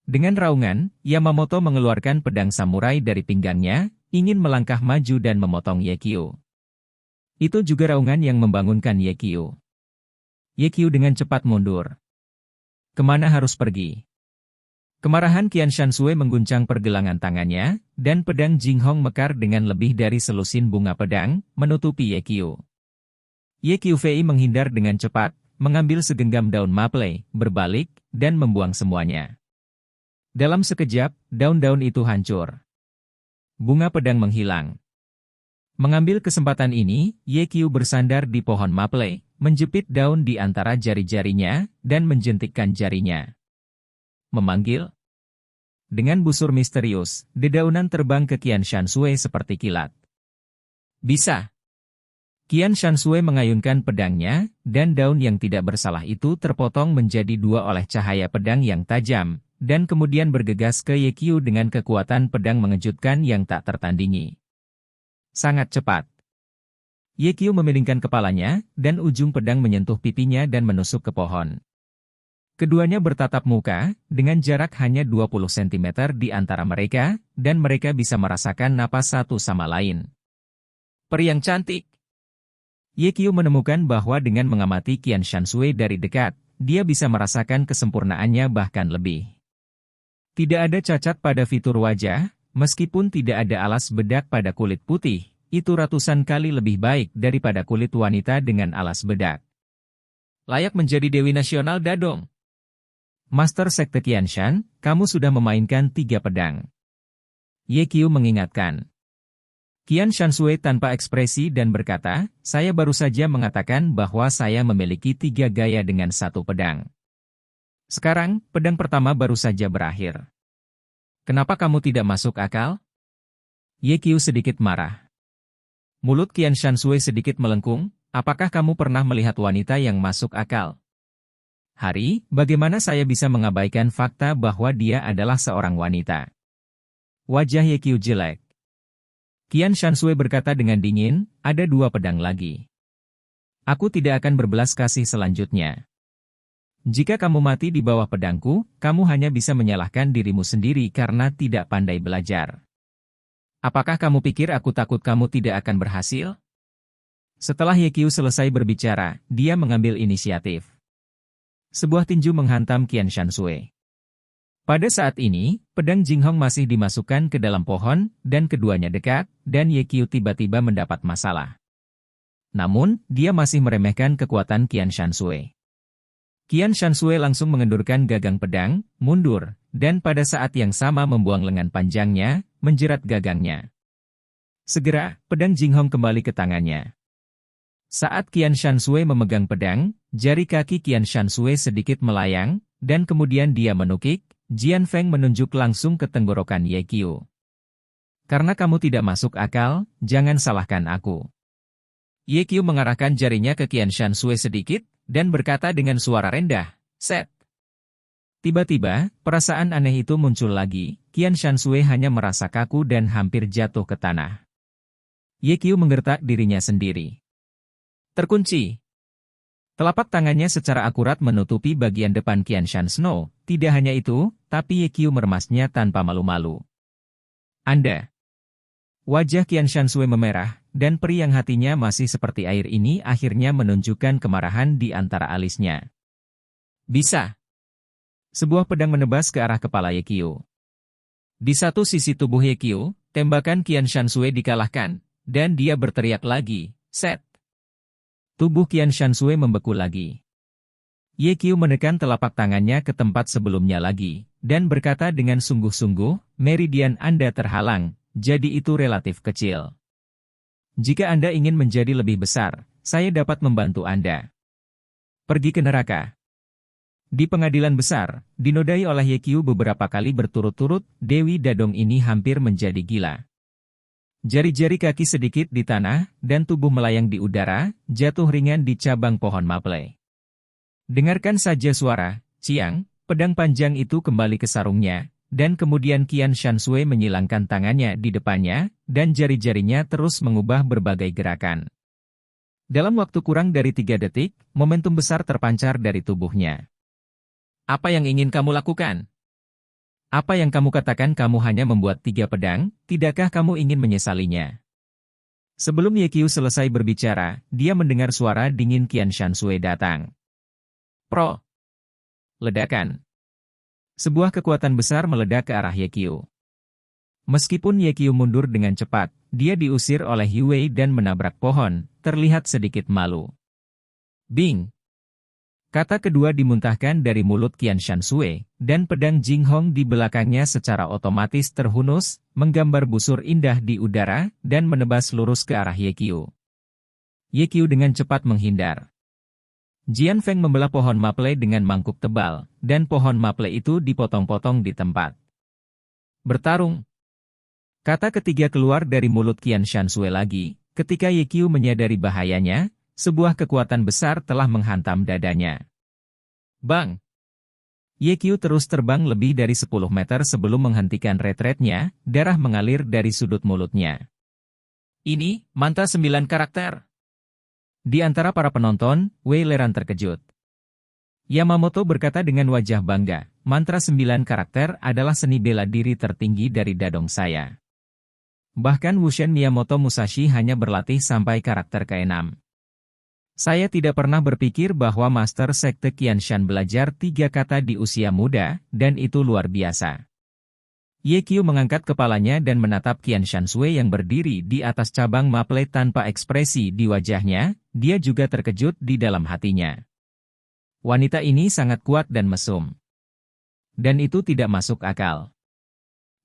Dengan raungan, Yamamoto mengeluarkan pedang samurai dari pinggangnya, ingin melangkah maju dan memotong Ye Qiu. Itu juga raungan yang membangunkan Ye Qiu. Ye Qiu dengan cepat mundur. Kemana harus pergi? Kemarahan Qian Shanshui mengguncang pergelangan tangannya, dan pedang Jing Hong mekar dengan lebih dari selusin bunga pedang, menutupi Ye Qiu. Ye Qiu Fei menghindar dengan cepat, mengambil segenggam daun maple, berbalik, dan membuang semuanya. Dalam sekejap, daun-daun itu hancur. Bunga pedang menghilang. Mengambil kesempatan ini, Ye Qiu bersandar di pohon maple, menjepit daun di antara jari-jarinya, dan menjentikkan jarinya. Memanggil. Dengan busur misterius, dedaunan terbang ke Qian Shanshui seperti kilat. Bisa. Qian Shanshui mengayunkan pedangnya, dan daun yang tidak bersalah itu terpotong menjadi 2 oleh cahaya pedang yang tajam, dan kemudian bergegas ke Ye Qiu dengan kekuatan pedang mengejutkan yang tak tertandingi. Sangat cepat. Ye Qiu memalingkan kepalanya, dan ujung pedang menyentuh pipinya dan menusuk ke pohon. Keduanya bertatap muka, dengan jarak hanya 20 cm di antara mereka, dan mereka bisa merasakan napas satu sama lain. Peri yang cantik. Ye Qiu menemukan bahwa dengan mengamati Qian Shanshui dari dekat, dia bisa merasakan kesempurnaannya bahkan lebih. Tidak ada cacat pada fitur wajah, meskipun tidak ada alas bedak pada kulit putih, itu ratusan kali lebih baik daripada kulit wanita dengan alas bedak. Layak menjadi Dewi Nasional Dadong. Master Sekte Qian Shan, kamu sudah memainkan 3 pedang. Ye Qiu mengingatkan. Qian Shanshui tanpa ekspresi dan berkata, saya baru saja mengatakan bahwa saya memiliki 3 gaya dengan 1 pedang. Sekarang, pedang pertama baru saja berakhir. Kenapa kamu tidak masuk akal? Ye Qiu sedikit marah. Mulut Qian Shanshui sedikit melengkung, apakah kamu pernah melihat wanita yang masuk akal? Hari, bagaimana saya bisa mengabaikan fakta bahwa dia adalah seorang wanita? Wajah Ye Qiu jelek. Qian Shanshui berkata dengan dingin, ada 2 pedang lagi. Aku tidak akan berbelas kasih selanjutnya. Jika kamu mati di bawah pedangku, kamu hanya bisa menyalahkan dirimu sendiri karena tidak pandai belajar. Apakah kamu pikir aku takut kamu tidak akan berhasil? Setelah Ye Qiu selesai berbicara, dia mengambil inisiatif. Sebuah tinju menghantam Qian Shanshui. Pada saat ini, pedang Jinghong masih dimasukkan ke dalam pohon, dan keduanya dekat, dan Ye Qiu tiba-tiba mendapat masalah. Namun, dia masih meremehkan kekuatan Qian Shanshui. Qian Shanshui langsung mengendurkan gagang pedang, mundur, dan pada saat yang sama membuang lengan panjangnya, menjerat gagangnya. Segera, pedang Jinghong kembali ke tangannya. Saat Qian Shanshui memegang pedang, jari kaki Qian Shanshui sedikit melayang, dan kemudian dia menukik. Jian Feng menunjuk langsung ke tenggorokan Ye Qiu. Karena kamu tidak masuk akal, jangan salahkan aku. Ye Qiu mengarahkan jarinya ke Qian Shanshui sedikit, dan berkata dengan suara rendah, set. Tiba-tiba, perasaan aneh itu muncul lagi, Qian Shanshui hanya merasa kaku dan hampir jatuh ke tanah. Ye Qiu menggertak dirinya sendiri. Terkunci. Telapak tangannya secara akurat menutupi bagian depan Qian Shanshui. Tidak hanya itu, tapi Ye Qiu meremasnya tanpa malu-malu. Anda. Wajah Qian Shanshui memerah, dan peri yang hatinya masih seperti air ini akhirnya menunjukkan kemarahan di antara alisnya. Bisa. Sebuah pedang menebas ke arah kepala Ye Qiu. Di satu sisi tubuh Ye Qiu, tembakan Qian Shanshui dikalahkan, dan dia berteriak lagi, set. Tubuh Qian Shanshui membeku lagi. Ye Qiu menekan telapak tangannya ke tempat sebelumnya lagi, dan berkata dengan sungguh-sungguh, meridian Anda terhalang, jadi itu relatif kecil. Jika Anda ingin menjadi lebih besar, saya dapat membantu Anda. Pergi ke neraka. Di pengadilan besar, dinodai oleh Ye Qiu beberapa kali berturut-turut, Dewi Dadong ini hampir menjadi gila. Jari-jari kaki sedikit di tanah, dan tubuh melayang di udara, jatuh ringan di cabang pohon maple. Dengarkan saja suara, ciang, pedang panjang itu kembali ke sarungnya, dan kemudian Qian Shanshui menyilangkan tangannya di depannya, dan jari-jarinya terus mengubah berbagai gerakan. Dalam waktu kurang dari 3 detik, momentum besar terpancar dari tubuhnya. Apa yang ingin kamu lakukan? Apa yang kamu katakan kamu hanya membuat 3 pedang, tidakkah kamu ingin menyesalinya? Sebelum Ye Qiu selesai berbicara, dia mendengar suara dingin Qian Shanshui datang. Pro. Ledakan. Sebuah kekuatan besar meledak ke arah Ye Qiu. Meskipun Ye Qiu mundur dengan cepat, dia diusir oleh Yu Wei dan menabrak pohon, terlihat sedikit malu. Bing. Kata kedua dimuntahkan dari mulut Qian Shanshui, dan pedang Jinghong di belakangnya secara otomatis terhunus, menggambar busur indah di udara, dan menebas lurus ke arah Ye Qiu. Ye Qiu dengan cepat menghindar. Jian Feng membelah pohon maple dengan mangkuk tebal, dan pohon maple itu dipotong-potong di tempat. Bertarung. Kata ketiga keluar dari mulut Qian Shanshui lagi, ketika Ye Qiu menyadari bahayanya, sebuah kekuatan besar telah menghantam dadanya. Bang! Ye Qiu terus terbang lebih dari 10 meter sebelum menghentikan retretnya, darah mengalir dari sudut mulutnya. Ini, mantra 9 karakter. Di antara para penonton, Wei Leran terkejut. Yamamoto berkata dengan wajah bangga, mantra 9 karakter adalah seni bela diri tertinggi dari dadong saya. Bahkan Wushen Miyamoto Musashi hanya berlatih sampai karakter ke-6. Saya tidak pernah berpikir bahwa Master Sekte Qianshan belajar 3 kata di usia muda, dan itu luar biasa. Ye Qiu mengangkat kepalanya dan menatap Qian Shanshui yang berdiri di atas cabang maple tanpa ekspresi di wajahnya, dia juga terkejut di dalam hatinya. Wanita ini sangat kuat dan mesum. Dan itu tidak masuk akal.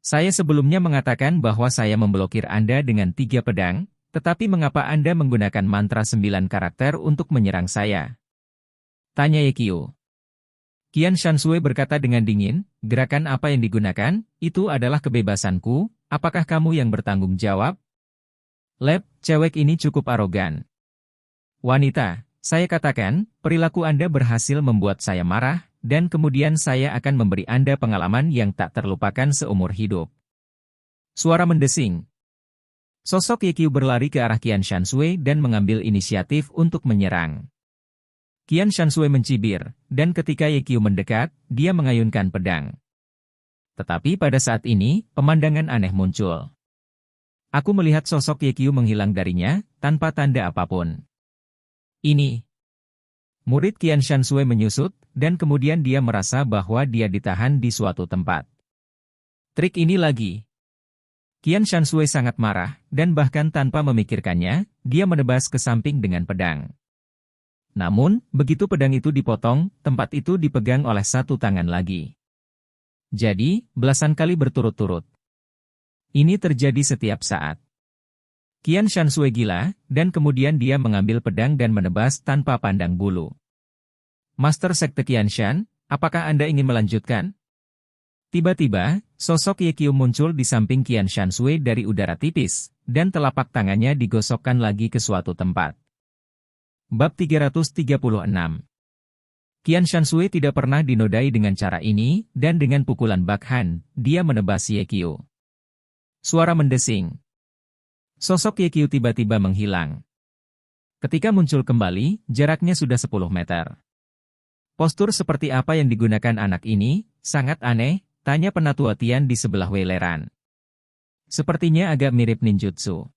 Saya sebelumnya mengatakan bahwa saya memblokir Anda dengan 3 pedang, tetapi mengapa Anda menggunakan mantra 9 karakter untuk menyerang saya? Tanya Ye. Qian Shanshui berkata dengan dingin, gerakan apa yang digunakan, itu adalah kebebasanku, apakah kamu yang bertanggung jawab? Lep, cewek ini cukup arogan. Wanita, saya katakan, perilaku Anda berhasil membuat saya marah, dan kemudian saya akan memberi Anda pengalaman yang tak terlupakan seumur hidup. Suara mendesing. Sosok Ye berlari ke arah Qian Shanshui dan mengambil inisiatif untuk menyerang. Qian Shanshui mencibir, dan ketika Ye mendekat, dia mengayunkan pedang. Tetapi pada saat ini, pemandangan aneh muncul. Aku melihat sosok Ye menghilang darinya, tanpa tanda apapun. Ini. Murid Qian Shanshui menyusut, dan kemudian dia merasa bahwa dia ditahan di suatu tempat. Trik ini lagi. Qian Shanshui sangat marah, dan bahkan tanpa memikirkannya, dia menebas ke samping dengan pedang. Namun, begitu pedang itu dipotong, tempat itu dipegang oleh satu tangan lagi. Jadi, belasan kali berturut-turut. Ini terjadi setiap saat. Qian Shanshui gila, dan kemudian dia mengambil pedang dan menebas tanpa pandang bulu. Master Sekte Qianshan, apakah Anda ingin melanjutkan? Tiba-tiba, sosok Ye muncul di samping Qian Shanshui dari udara tipis, dan telapak tangannya digosokkan lagi ke suatu tempat. Bab 336. Qian Shanshui tidak pernah dinodai dengan cara ini, dan dengan pukulan backhand, dia menebas Ye. Suara mendesing. Sosok Ye tiba-tiba menghilang. Ketika muncul kembali, jaraknya sudah 10 meter. Postur seperti apa yang digunakan anak ini, sangat aneh, tanya penatua Tian di sebelah Wei Leran. Sepertinya agak mirip ninjutsu.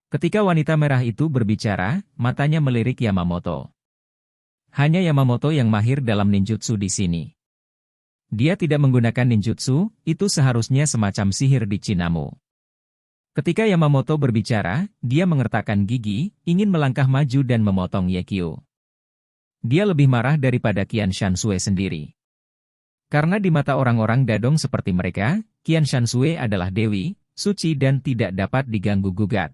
Ketika wanita merah itu berbicara, matanya melirik Yamamoto. Hanya Yamamoto yang mahir dalam ninjutsu di sini. Dia tidak menggunakan ninjutsu, itu seharusnya semacam sihir di Cinamu. Ketika Yamamoto berbicara, dia mengertakkan gigi, ingin melangkah maju dan memotong Ye. Dia lebih marah daripada Qian Shanshui sendiri. Karena di mata orang-orang dadong seperti mereka, Qian Shanshui adalah dewi, suci dan tidak dapat diganggu-gugat.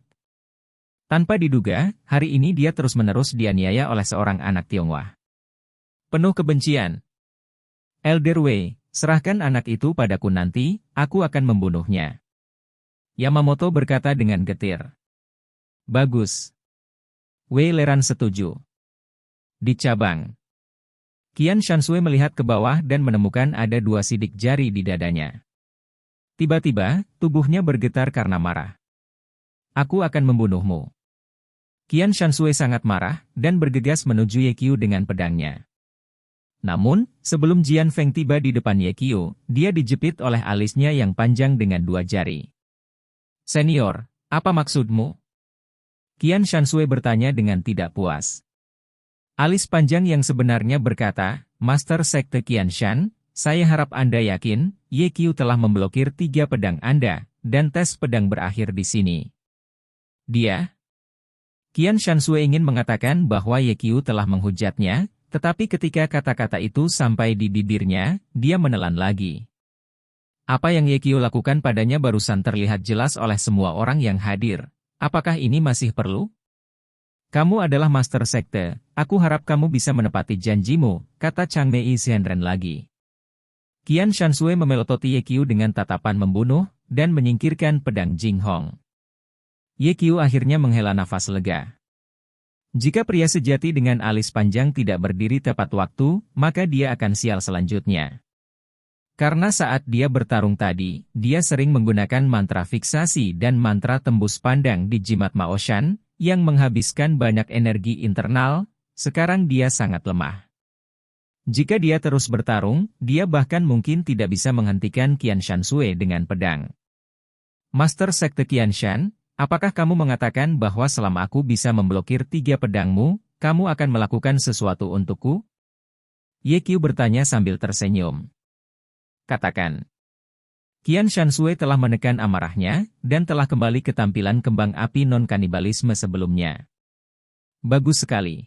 Tanpa diduga, hari ini dia terus-menerus dianiaya oleh seorang anak Tionghoa. Penuh kebencian. Elder Wei, serahkan anak itu padaku nanti, aku akan membunuhnya. Yamamoto berkata dengan getir. Bagus. Wei Leran setuju. Dicabang. Qian Shanshui melihat ke bawah dan menemukan ada 2 sidik jari di dadanya. Tiba-tiba, tubuhnya bergetar karena marah. Aku akan membunuhmu. Qian Shanshui sangat marah, dan bergegas menuju Ye dengan pedangnya. Namun, sebelum Jian Feng tiba di depan Ye, dia dijepit oleh alisnya yang panjang dengan 2 jari. Senior, apa maksudmu? Qian Shanshui bertanya dengan tidak puas. Alis panjang yang sebenarnya berkata, Master Sekte Qianshan, saya harap Anda yakin, Ye telah memblokir 3 pedang Anda, dan tes pedang berakhir di sini. Dia? Qian Shanshui ingin mengatakan bahwa Ye telah menghujatnya, tetapi ketika kata-kata itu sampai di bibirnya, dia menelan lagi. Apa yang Ye lakukan padanya barusan terlihat jelas oleh semua orang yang hadir. Apakah ini masih perlu? Kamu adalah Master Sekte, aku harap kamu bisa menepati janjimu, kata Chang Mei Xianren lagi. Qian Shanshui memelototi Ye dengan tatapan membunuh, dan menyingkirkan pedang Jing Hong. Ye akhirnya menghela nafas lega. Jika pria sejati dengan alis panjang tidak berdiri tepat waktu, maka dia akan sial selanjutnya. Karena saat dia bertarung tadi, dia sering menggunakan mantra fiksasi dan mantra tembus pandang di jimat Maoshan, yang menghabiskan banyak energi internal, sekarang dia sangat lemah. Jika dia terus bertarung, dia bahkan mungkin tidak bisa menghentikan Qian Shanshui dengan pedang. Master Sekte Qianshan, apakah kamu mengatakan bahwa selama aku bisa memblokir 3 pedangmu, kamu akan melakukan sesuatu untukku? Ye bertanya sambil tersenyum. Katakan. Qian Shanshui telah menekan amarahnya, dan telah kembali ke tampilan kembang api non-kanibalisme sebelumnya. Bagus sekali.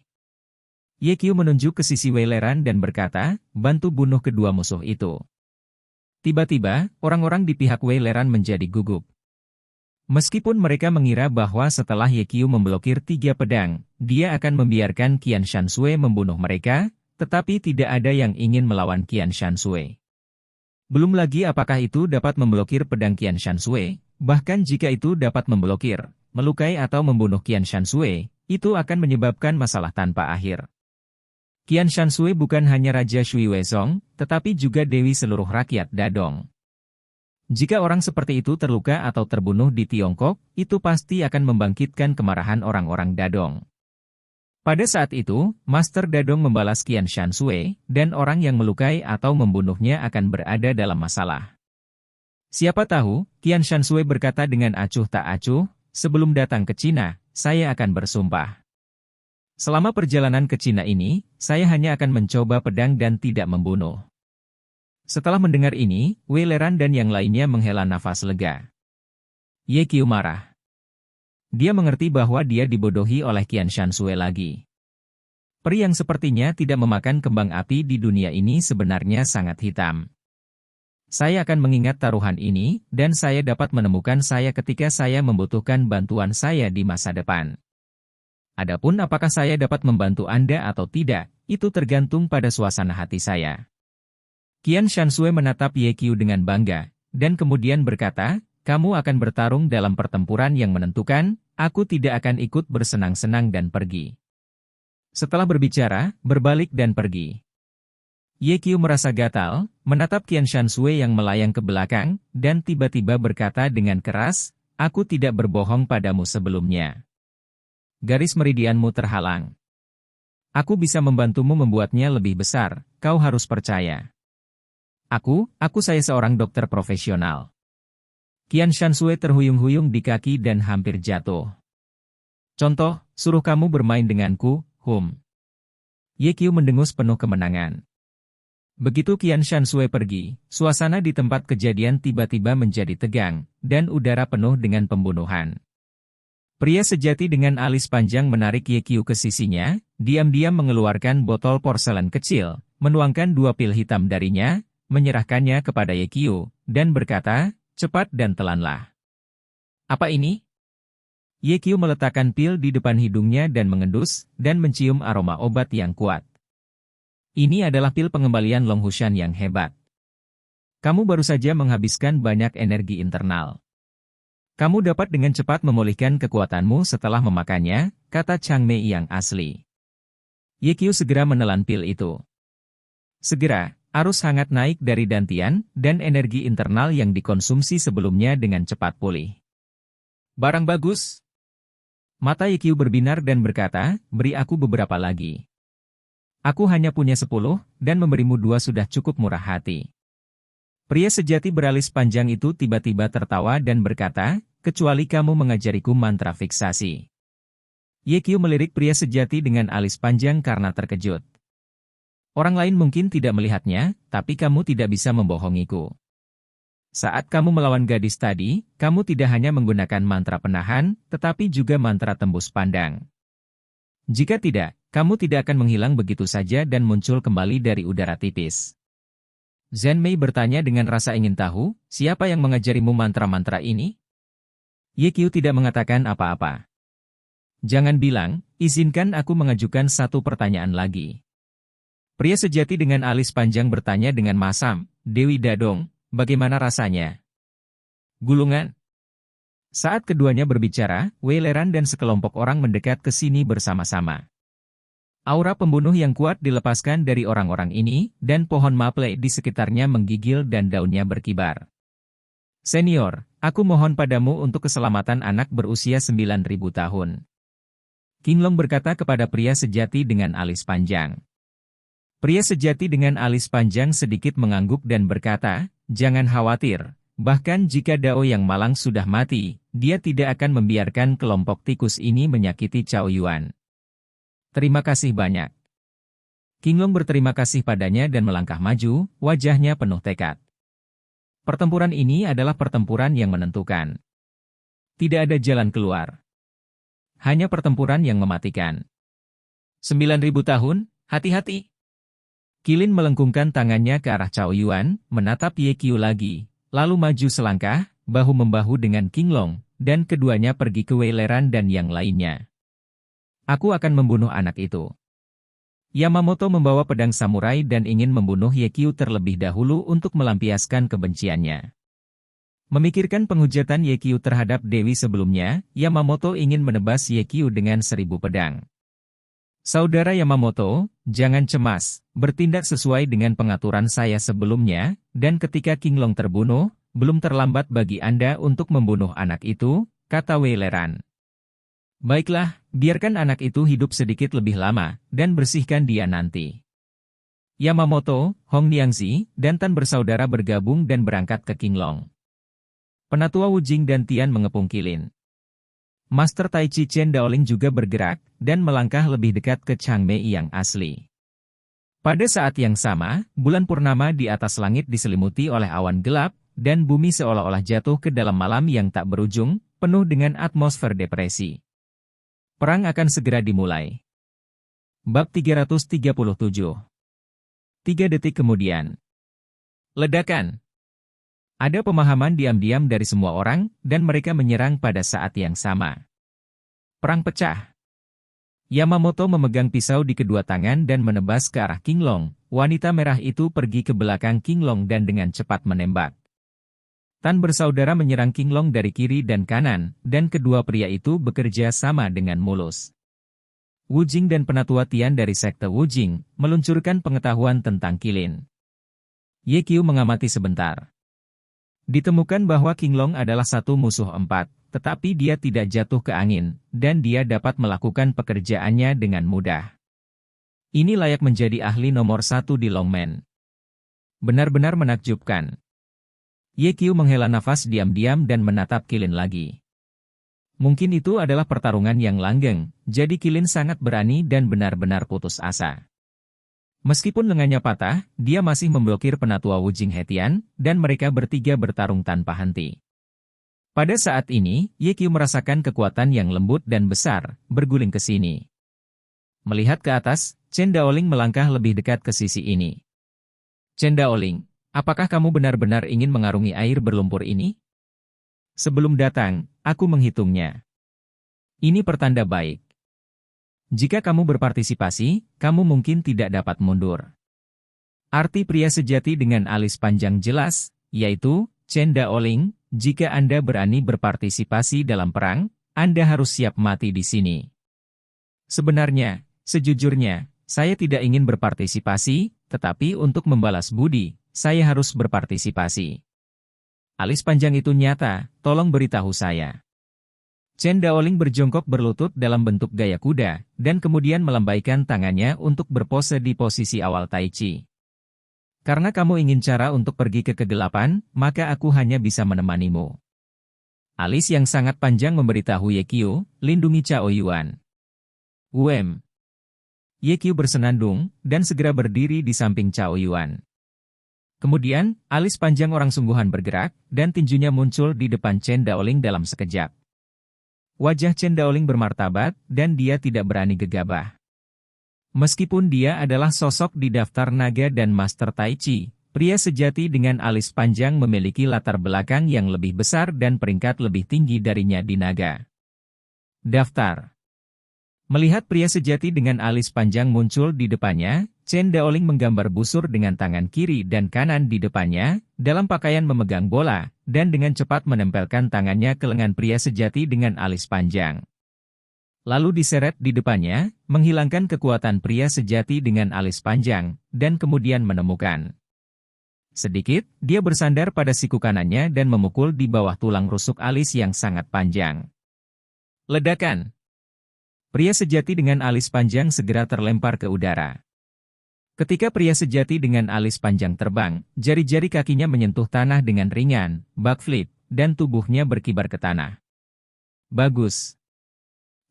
Ye menunjuk ke sisi Wei Leran dan berkata, bantu bunuh kedua musuh itu. Tiba-tiba, orang-orang di pihak Wei Leran menjadi gugup. Meskipun mereka mengira bahwa setelah Ye Qiu memblokir 3 pedang, dia akan membiarkan Qian Shanshui membunuh mereka, tetapi tidak ada yang ingin melawan Qian Shanshui. Belum lagi apakah itu dapat memblokir pedang Qian Shanshui, bahkan jika itu dapat memblokir, melukai atau membunuh Qian Shanshui, itu akan menyebabkan masalah tanpa akhir. Qian Shanshui bukan hanya Raja Shui Wezong, tetapi juga Dewi seluruh rakyat Dadong. Jika orang seperti itu terluka atau terbunuh di Tiongkok, itu pasti akan membangkitkan kemarahan orang-orang Dadong. Pada saat itu, Master Dadong membalas Qian Shanshui, dan orang yang melukai atau membunuhnya akan berada dalam masalah. Siapa tahu, Qian Shanshui berkata dengan acuh tak acuh, sebelum datang ke Cina, saya akan bersumpah. Selama perjalanan ke Cina ini, saya hanya akan mencoba pedang dan tidak membunuh. Setelah mendengar ini, Wei Leran dan yang lainnya menghela nafas lega. Ye Qiu marah. Dia mengerti bahwa dia dibodohi oleh Qian Shanshui lagi. Peri yang sepertinya tidak memakan kembang api di dunia ini sebenarnya sangat hitam. Saya akan mengingat taruhan ini, dan saya dapat menemukan saya ketika saya membutuhkan bantuan saya di masa depan. Adapun apakah saya dapat membantu Anda atau tidak, itu tergantung pada suasana hati saya. Qian Shanshui menatap Ye Qiu dengan bangga, dan kemudian berkata, kamu akan bertarung dalam pertempuran yang menentukan, aku tidak akan ikut bersenang-senang dan pergi. Setelah berbicara, berbalik dan pergi. Ye Qiu merasa gatal, menatap Qian Shanshui yang melayang ke belakang, dan tiba-tiba berkata dengan keras, aku tidak berbohong padamu sebelumnya. Garis meridianmu terhalang. Aku bisa membantumu membuatnya lebih besar, kau harus percaya. Saya seorang dokter profesional. Qian Shanshui terhuyung-huyung di kaki dan hampir jatuh. Contoh, suruh kamu bermain denganku, Ye Qiu mendengus penuh kemenangan. Begitu Qian Shanshui pergi, suasana di tempat kejadian tiba-tiba menjadi tegang, dan udara penuh dengan pembunuhan. Pria sejati dengan alis panjang menarik Ye Qiu ke sisinya, diam-diam mengeluarkan botol porselen kecil, menuangkan 2 pil hitam darinya, menyerahkannya kepada Ye Qiu, dan berkata, cepat dan telanlah. Apa ini? Ye Qiu meletakkan pil di depan hidungnya dan mengendus, dan mencium aroma obat yang kuat. Ini adalah pil pengembalian Long Hushan yang hebat. Kamu baru saja menghabiskan banyak energi internal. Kamu dapat dengan cepat memulihkan kekuatanmu setelah memakannya, kata Chang Mei yang asli. Ye Qiu segera menelan pil itu. Segera, arus hangat naik dari dantian, dan energi internal yang dikonsumsi sebelumnya dengan cepat pulih. Barang bagus. Mata Ye Qiu berbinar dan berkata, beri aku beberapa lagi. Aku hanya punya 10, dan memberimu 2 sudah cukup murah hati. Pria sejati beralis panjang itu tiba-tiba tertawa dan berkata, kecuali kamu mengajariku mantra fiksasi. Ye Qiu melirik pria sejati dengan alis panjang karena terkejut. Orang lain mungkin tidak melihatnya, tapi kamu tidak bisa membohongiku. Saat kamu melawan gadis tadi, kamu tidak hanya menggunakan mantra penahan, tetapi juga mantra tembus pandang. Jika tidak, kamu tidak akan menghilang begitu saja dan muncul kembali dari udara tipis. Zhen Mei bertanya dengan rasa ingin tahu, siapa yang mengajarimu mantra-mantra ini? Ye Qiu tidak mengatakan apa-apa. Jangan bilang, izinkan aku mengajukan satu pertanyaan lagi. Pria sejati dengan alis panjang bertanya dengan masam, Dewi Dadong, bagaimana rasanya? Gulungan? Saat keduanya berbicara, Wei Leran dan sekelompok orang mendekat ke sini bersama-sama. Aura pembunuh yang kuat dilepaskan dari orang-orang ini, dan pohon maple di sekitarnya menggigil dan daunnya berkibar. Senior, aku mohon padamu untuk keselamatan anak berusia 9.000 tahun. King Long berkata kepada pria sejati dengan alis panjang. Pria sejati dengan alis panjang sedikit mengangguk dan berkata, jangan khawatir, bahkan jika Dao yang malang sudah mati, dia tidak akan membiarkan kelompok tikus ini menyakiti Cao Yuan. Terima kasih banyak. King Long berterima kasih padanya dan melangkah maju, wajahnya penuh tekad. Pertempuran ini adalah pertempuran yang menentukan. Tidak ada jalan keluar. Hanya pertempuran yang mematikan. 9.000 tahun, hati-hati. Qilin melengkungkan tangannya ke arah Cao Yuan, menatap Ye Qiu lagi, lalu maju selangkah, bahu-membahu dengan Qinglong, dan keduanya pergi ke Wei Leran dan yang lainnya. Aku akan membunuh anak itu. Yamamoto membawa pedang samurai dan ingin membunuh Ye Qiu terlebih dahulu untuk melampiaskan kebenciannya. Memikirkan penghujatan Ye Qiu terhadap Dewi sebelumnya, Yamamoto ingin menebas Ye Qiu dengan 1000 pedang. Saudara Yamamoto, jangan cemas, bertindak sesuai dengan pengaturan saya sebelumnya, dan ketika Qinglong terbunuh, belum terlambat bagi Anda untuk membunuh anak itu, kata Wei Leran. Baiklah, biarkan anak itu hidup sedikit lebih lama, dan bersihkan dia nanti. Yamamoto, Hong Niangzi, dan Tan bersaudara bergabung dan berangkat ke Qinglong. Penatua Wu Jing dan Tian mengepung Qilin. Master Tai Chi Chen Daoling juga bergerak, dan melangkah lebih dekat ke Changmei yang asli. Pada saat yang sama, bulan purnama di atas langit diselimuti oleh awan gelap, dan bumi seolah-olah jatuh ke dalam malam yang tak berujung, penuh dengan atmosfer depresi. Perang akan segera dimulai. Bab 337. 3 detik kemudian. Ledakan. Ada pemahaman diam-diam dari semua orang, dan mereka menyerang pada saat yang sama. Perang pecah. Yamamoto memegang pisau di kedua tangan dan menebas ke arah Qinglong. Wanita merah itu pergi ke belakang Qinglong dan dengan cepat menembak. Tan bersaudara menyerang Qinglong dari kiri dan kanan, dan kedua pria itu bekerja sama dengan mulus. Wu Jing dan penatua Tian dari sekte Wu Jing meluncurkan pengetahuan tentang Qilin. Ye Qiu mengamati sebentar. Ditemukan bahwa Qinglong adalah satu musuh 4, tetapi dia tidak jatuh ke angin, dan dia dapat melakukan pekerjaannya dengan mudah. Ini layak menjadi ahli nomor 1 di Longmen. Benar-benar menakjubkan. Ye Qiu menghela nafas diam-diam dan menatap Qilin lagi. Mungkin itu adalah pertarungan yang langgeng, jadi Qilin sangat berani dan benar-benar putus asa. Meskipun lengannya patah, dia masih memblokir penatua Wu Jing Hetian, dan mereka bertiga bertarung tanpa henti. Pada saat ini, Ye Qiu merasakan kekuatan yang lembut dan besar, berguling ke sini. Melihat ke atas, Chen Daoling melangkah lebih dekat ke sisi ini. Chen Daoling, apakah kamu benar-benar ingin mengarungi air berlumpur ini? Sebelum datang, aku menghitungnya. Ini pertanda baik. Jika kamu berpartisipasi, kamu mungkin tidak dapat mundur. Arti pria sejati dengan alis panjang jelas, yaitu, Chen Daoling, jika Anda berani berpartisipasi dalam perang, Anda harus siap mati di sini. Sebenarnya, sejujurnya, saya tidak ingin berpartisipasi, tetapi untuk membalas budi, saya harus berpartisipasi. Alis panjang itu nyata, tolong beritahu saya. Chen Daoling berjongkok berlutut dalam bentuk gaya kuda, dan kemudian melambaikan tangannya untuk berpose di posisi awal Tai Chi. Karena kamu ingin cara untuk pergi ke kegelapan, maka aku hanya bisa menemanimu. Alis yang sangat panjang memberitahu Ye Qiu, lindungi Cao Yuan. Wem. Ye Qiu bersenandung, dan segera berdiri di samping Cao Yuan. Kemudian, alis panjang orang sungguhan bergerak, dan tinjunya muncul di depan Chen Daoling dalam sekejap. Wajah Chen Daoling bermartabat, dan dia tidak berani gegabah. Meskipun dia adalah sosok di daftar naga dan master Tai Chi, pria sejati dengan alis panjang memiliki latar belakang yang lebih besar dan peringkat lebih tinggi darinya di naga. Daftar. Melihat pria sejati dengan alis panjang muncul di depannya, Chen Daoling menggambar busur dengan tangan kiri dan kanan di depannya, dalam pakaian memegang bola, dan dengan cepat menempelkan tangannya ke lengan pria sejati dengan alis panjang. Lalu diseret di depannya, menghilangkan kekuatan pria sejati dengan alis panjang, dan kemudian menemukan. Sedikit, dia bersandar pada siku kanannya dan memukul di bawah tulang rusuk alis yang sangat panjang. Ledakan. Pria sejati dengan alis panjang segera terlempar ke udara. Ketika pria sejati dengan alis panjang terbang, jari-jari kakinya menyentuh tanah dengan ringan, backflip, dan tubuhnya berkibar ke tanah. Bagus.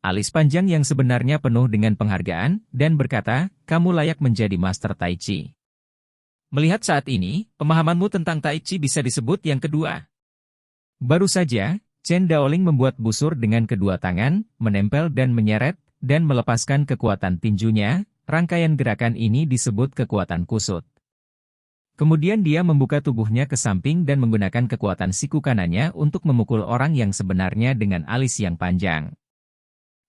Alis panjang yang sebenarnya penuh dengan penghargaan, dan berkata, kamu layak menjadi master Tai Chi. Melihat saat ini, pemahamanmu tentang Tai Chi bisa disebut yang kedua. Baru saja, Chen Daoling membuat busur dengan kedua tangan, menempel dan menyeret, dan melepaskan kekuatan tinjunya. Rangkaian gerakan ini disebut kekuatan kusut. Kemudian dia membuka tubuhnya ke samping dan menggunakan kekuatan siku kanannya untuk memukul orang yang sebenarnya dengan alis yang panjang.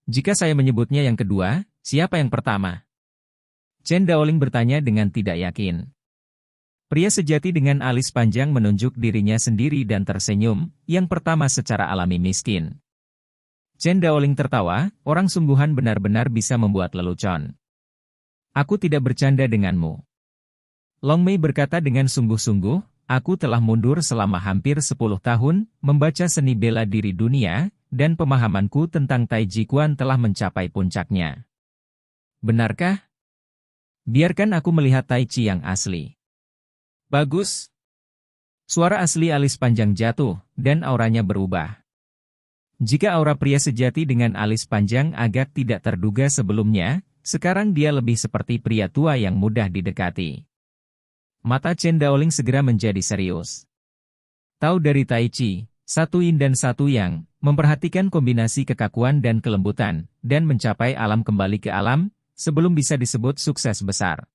Jika saya menyebutnya yang kedua, siapa yang pertama? Chen Daoling bertanya dengan tidak yakin. Pria sejati dengan alis panjang menunjuk dirinya sendiri dan tersenyum, yang pertama secara alami miskin. Chen Daoling tertawa, orang sungguhan benar-benar bisa membuat lelucon. Aku tidak bercanda denganmu. Long Mei berkata dengan sungguh-sungguh, aku telah mundur selama hampir 10 tahun, membaca seni bela diri dunia, dan pemahamanku tentang Tai Chi Chuan telah mencapai puncaknya. Benarkah? Biarkan aku melihat Tai Chi yang asli. Bagus. Suara asli alis panjang jatuh, dan auranya berubah. Jika aura pria sejati dengan alis panjang agak tidak terduga sebelumnya, sekarang dia lebih seperti pria tua yang mudah didekati. Mata Chen Daoling segera menjadi serius. Tahu dari Tai Chi, satu yin dan satu yang, memperhatikan kombinasi kekakuan dan kelembutan, dan mencapai alam kembali ke alam, sebelum bisa disebut sukses besar.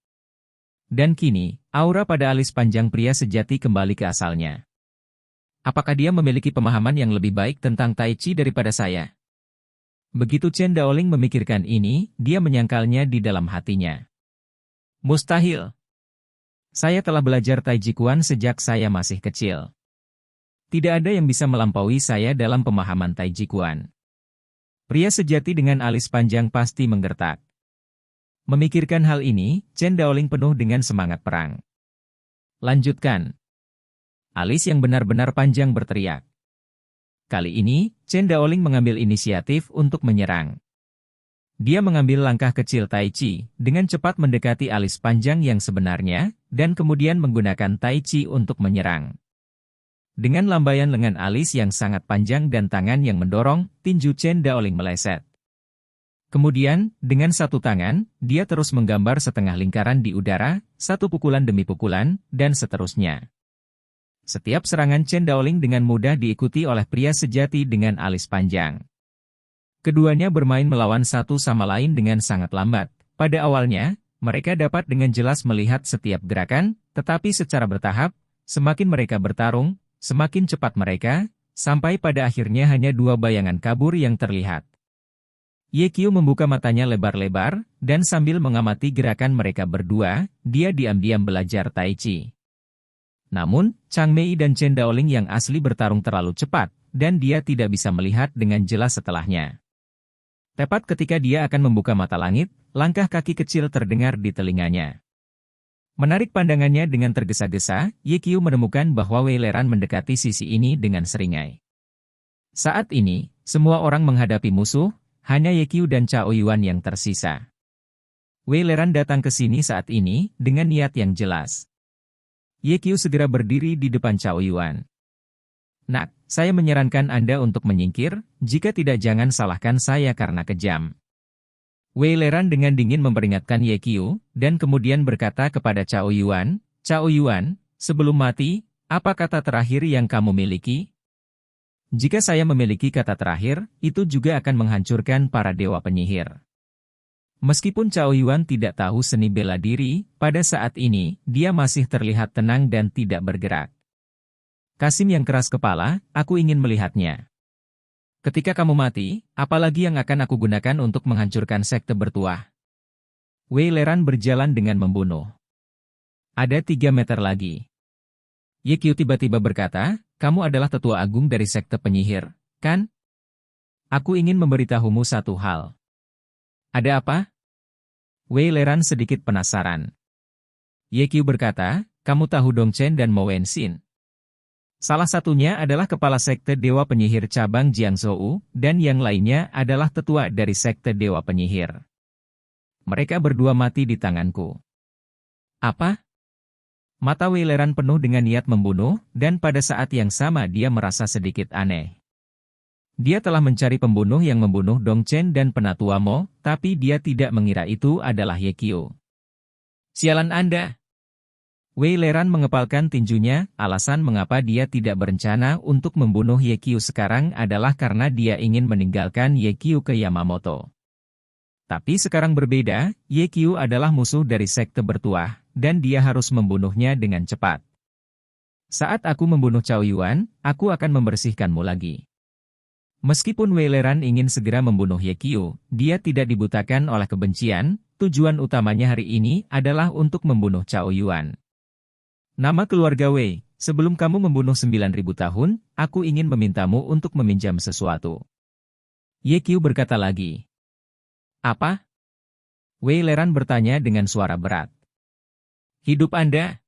Dan kini, aura pada alis panjang pria sejati kembali ke asalnya. Apakah dia memiliki pemahaman yang lebih baik tentang Tai Chi daripada saya? Begitu Chen Daoling memikirkan ini, dia menyangkalnya di dalam hatinya. Mustahil. Saya telah belajar Tai Chi Chuan sejak saya masih kecil. Tidak ada yang bisa melampaui saya dalam pemahaman Tai Chi Chuan. Pria sejati dengan alis panjang pasti menggertak. Memikirkan hal ini, Chen Daoling penuh dengan semangat perang. Lanjutkan. Alis yang benar-benar panjang berteriak. Kali ini, Chen Daoling mengambil inisiatif untuk menyerang. Dia mengambil langkah kecil Tai Chi, dengan cepat mendekati alis panjang yang sebenarnya, dan kemudian menggunakan Tai Chi untuk menyerang. Dengan lambaian lengan alis yang sangat panjang dan tangan yang mendorong, tinju Chen Daoling meleset. Kemudian, dengan satu tangan, dia terus menggambar setengah lingkaran di udara, satu pukulan demi pukulan, dan seterusnya. Setiap serangan Chen Daoling dengan mudah diikuti oleh pria sejati dengan alis panjang. Keduanya bermain melawan satu sama lain dengan sangat lambat. Pada awalnya, mereka dapat dengan jelas melihat setiap gerakan, tetapi secara bertahap, semakin mereka bertarung, semakin cepat mereka, sampai pada akhirnya hanya dua bayangan kabur yang terlihat. Ye Qiu membuka matanya lebar-lebar, dan sambil mengamati gerakan mereka berdua, dia diam-diam belajar Tai Chi. Namun, Chang Mei dan Chen Daoling yang asli bertarung terlalu cepat, dan dia tidak bisa melihat dengan jelas setelahnya. Tepat ketika dia akan membuka mata langit, langkah kaki kecil terdengar di telinganya. Menarik pandangannya dengan tergesa-gesa, Ye Qiu menemukan bahwa Wei Leran mendekati sisi ini dengan seringai. Saat ini, semua orang menghadapi musuh, hanya Ye Qiu dan Cao Yuan yang tersisa. Wei Leran datang ke sini saat ini, dengan niat yang jelas. Ye Qiu segera berdiri di depan Cao Yuan. Nak, saya menyarankan Anda untuk menyingkir, jika tidak jangan salahkan saya karena kejam. Wei Leran dengan dingin memperingatkan Ye Qiu, dan kemudian berkata kepada Cao Yuan, Cao Yuan, sebelum mati, apa kata terakhir yang kamu miliki? Jika saya memiliki kata terakhir, itu juga akan menghancurkan para dewa penyihir. Meskipun Cao Yuan tidak tahu seni bela diri, pada saat ini, dia masih terlihat tenang dan tidak bergerak. Kasim yang keras kepala, aku ingin melihatnya. Ketika kamu mati, apalagi yang akan aku gunakan untuk menghancurkan sekte bertuah? Wei Leran berjalan dengan membunuh. Ada 3 meter lagi. Ye Qiu tiba-tiba berkata, kamu adalah tetua agung dari sekte penyihir, kan? Aku ingin memberitahumu satu hal. Ada apa? Wei Leran sedikit penasaran. Ye Qiu berkata, kamu tahu Dong Chen dan Mo Wenxin. Salah satunya adalah kepala sekte Dewa Penyihir cabang Jiangzhou, dan yang lainnya adalah tetua dari sekte Dewa Penyihir. Mereka berdua mati di tanganku. Apa? Mata Wei Leran penuh dengan niat membunuh, dan pada saat yang sama dia merasa sedikit aneh. Dia telah mencari pembunuh yang membunuh Dong Chen dan Penatua Mo, tapi dia tidak mengira itu adalah Ye Qiu. Sialan Anda! Wei Leran mengepalkan tinjunya, alasan mengapa dia tidak berencana untuk membunuh Ye Qiu sekarang adalah karena dia ingin meninggalkan Ye Qiu ke Yamamoto. Tapi sekarang berbeda, Ye Qiu adalah musuh dari sekte bertuah, dan dia harus membunuhnya dengan cepat. Saat aku membunuh Cao Yuan, aku akan membersihkanmu lagi. Meskipun Wei Leran ingin segera membunuh Ye Qiu, dia tidak dibutakan oleh kebencian, tujuan utamanya hari ini adalah untuk membunuh Cao Yuan. Nama keluarga Wei, sebelum kamu membunuh 9.000 tahun, aku ingin memintamu untuk meminjam sesuatu. Ye Qiu berkata lagi. Apa? Wei Leran bertanya dengan suara berat. Hidup Anda?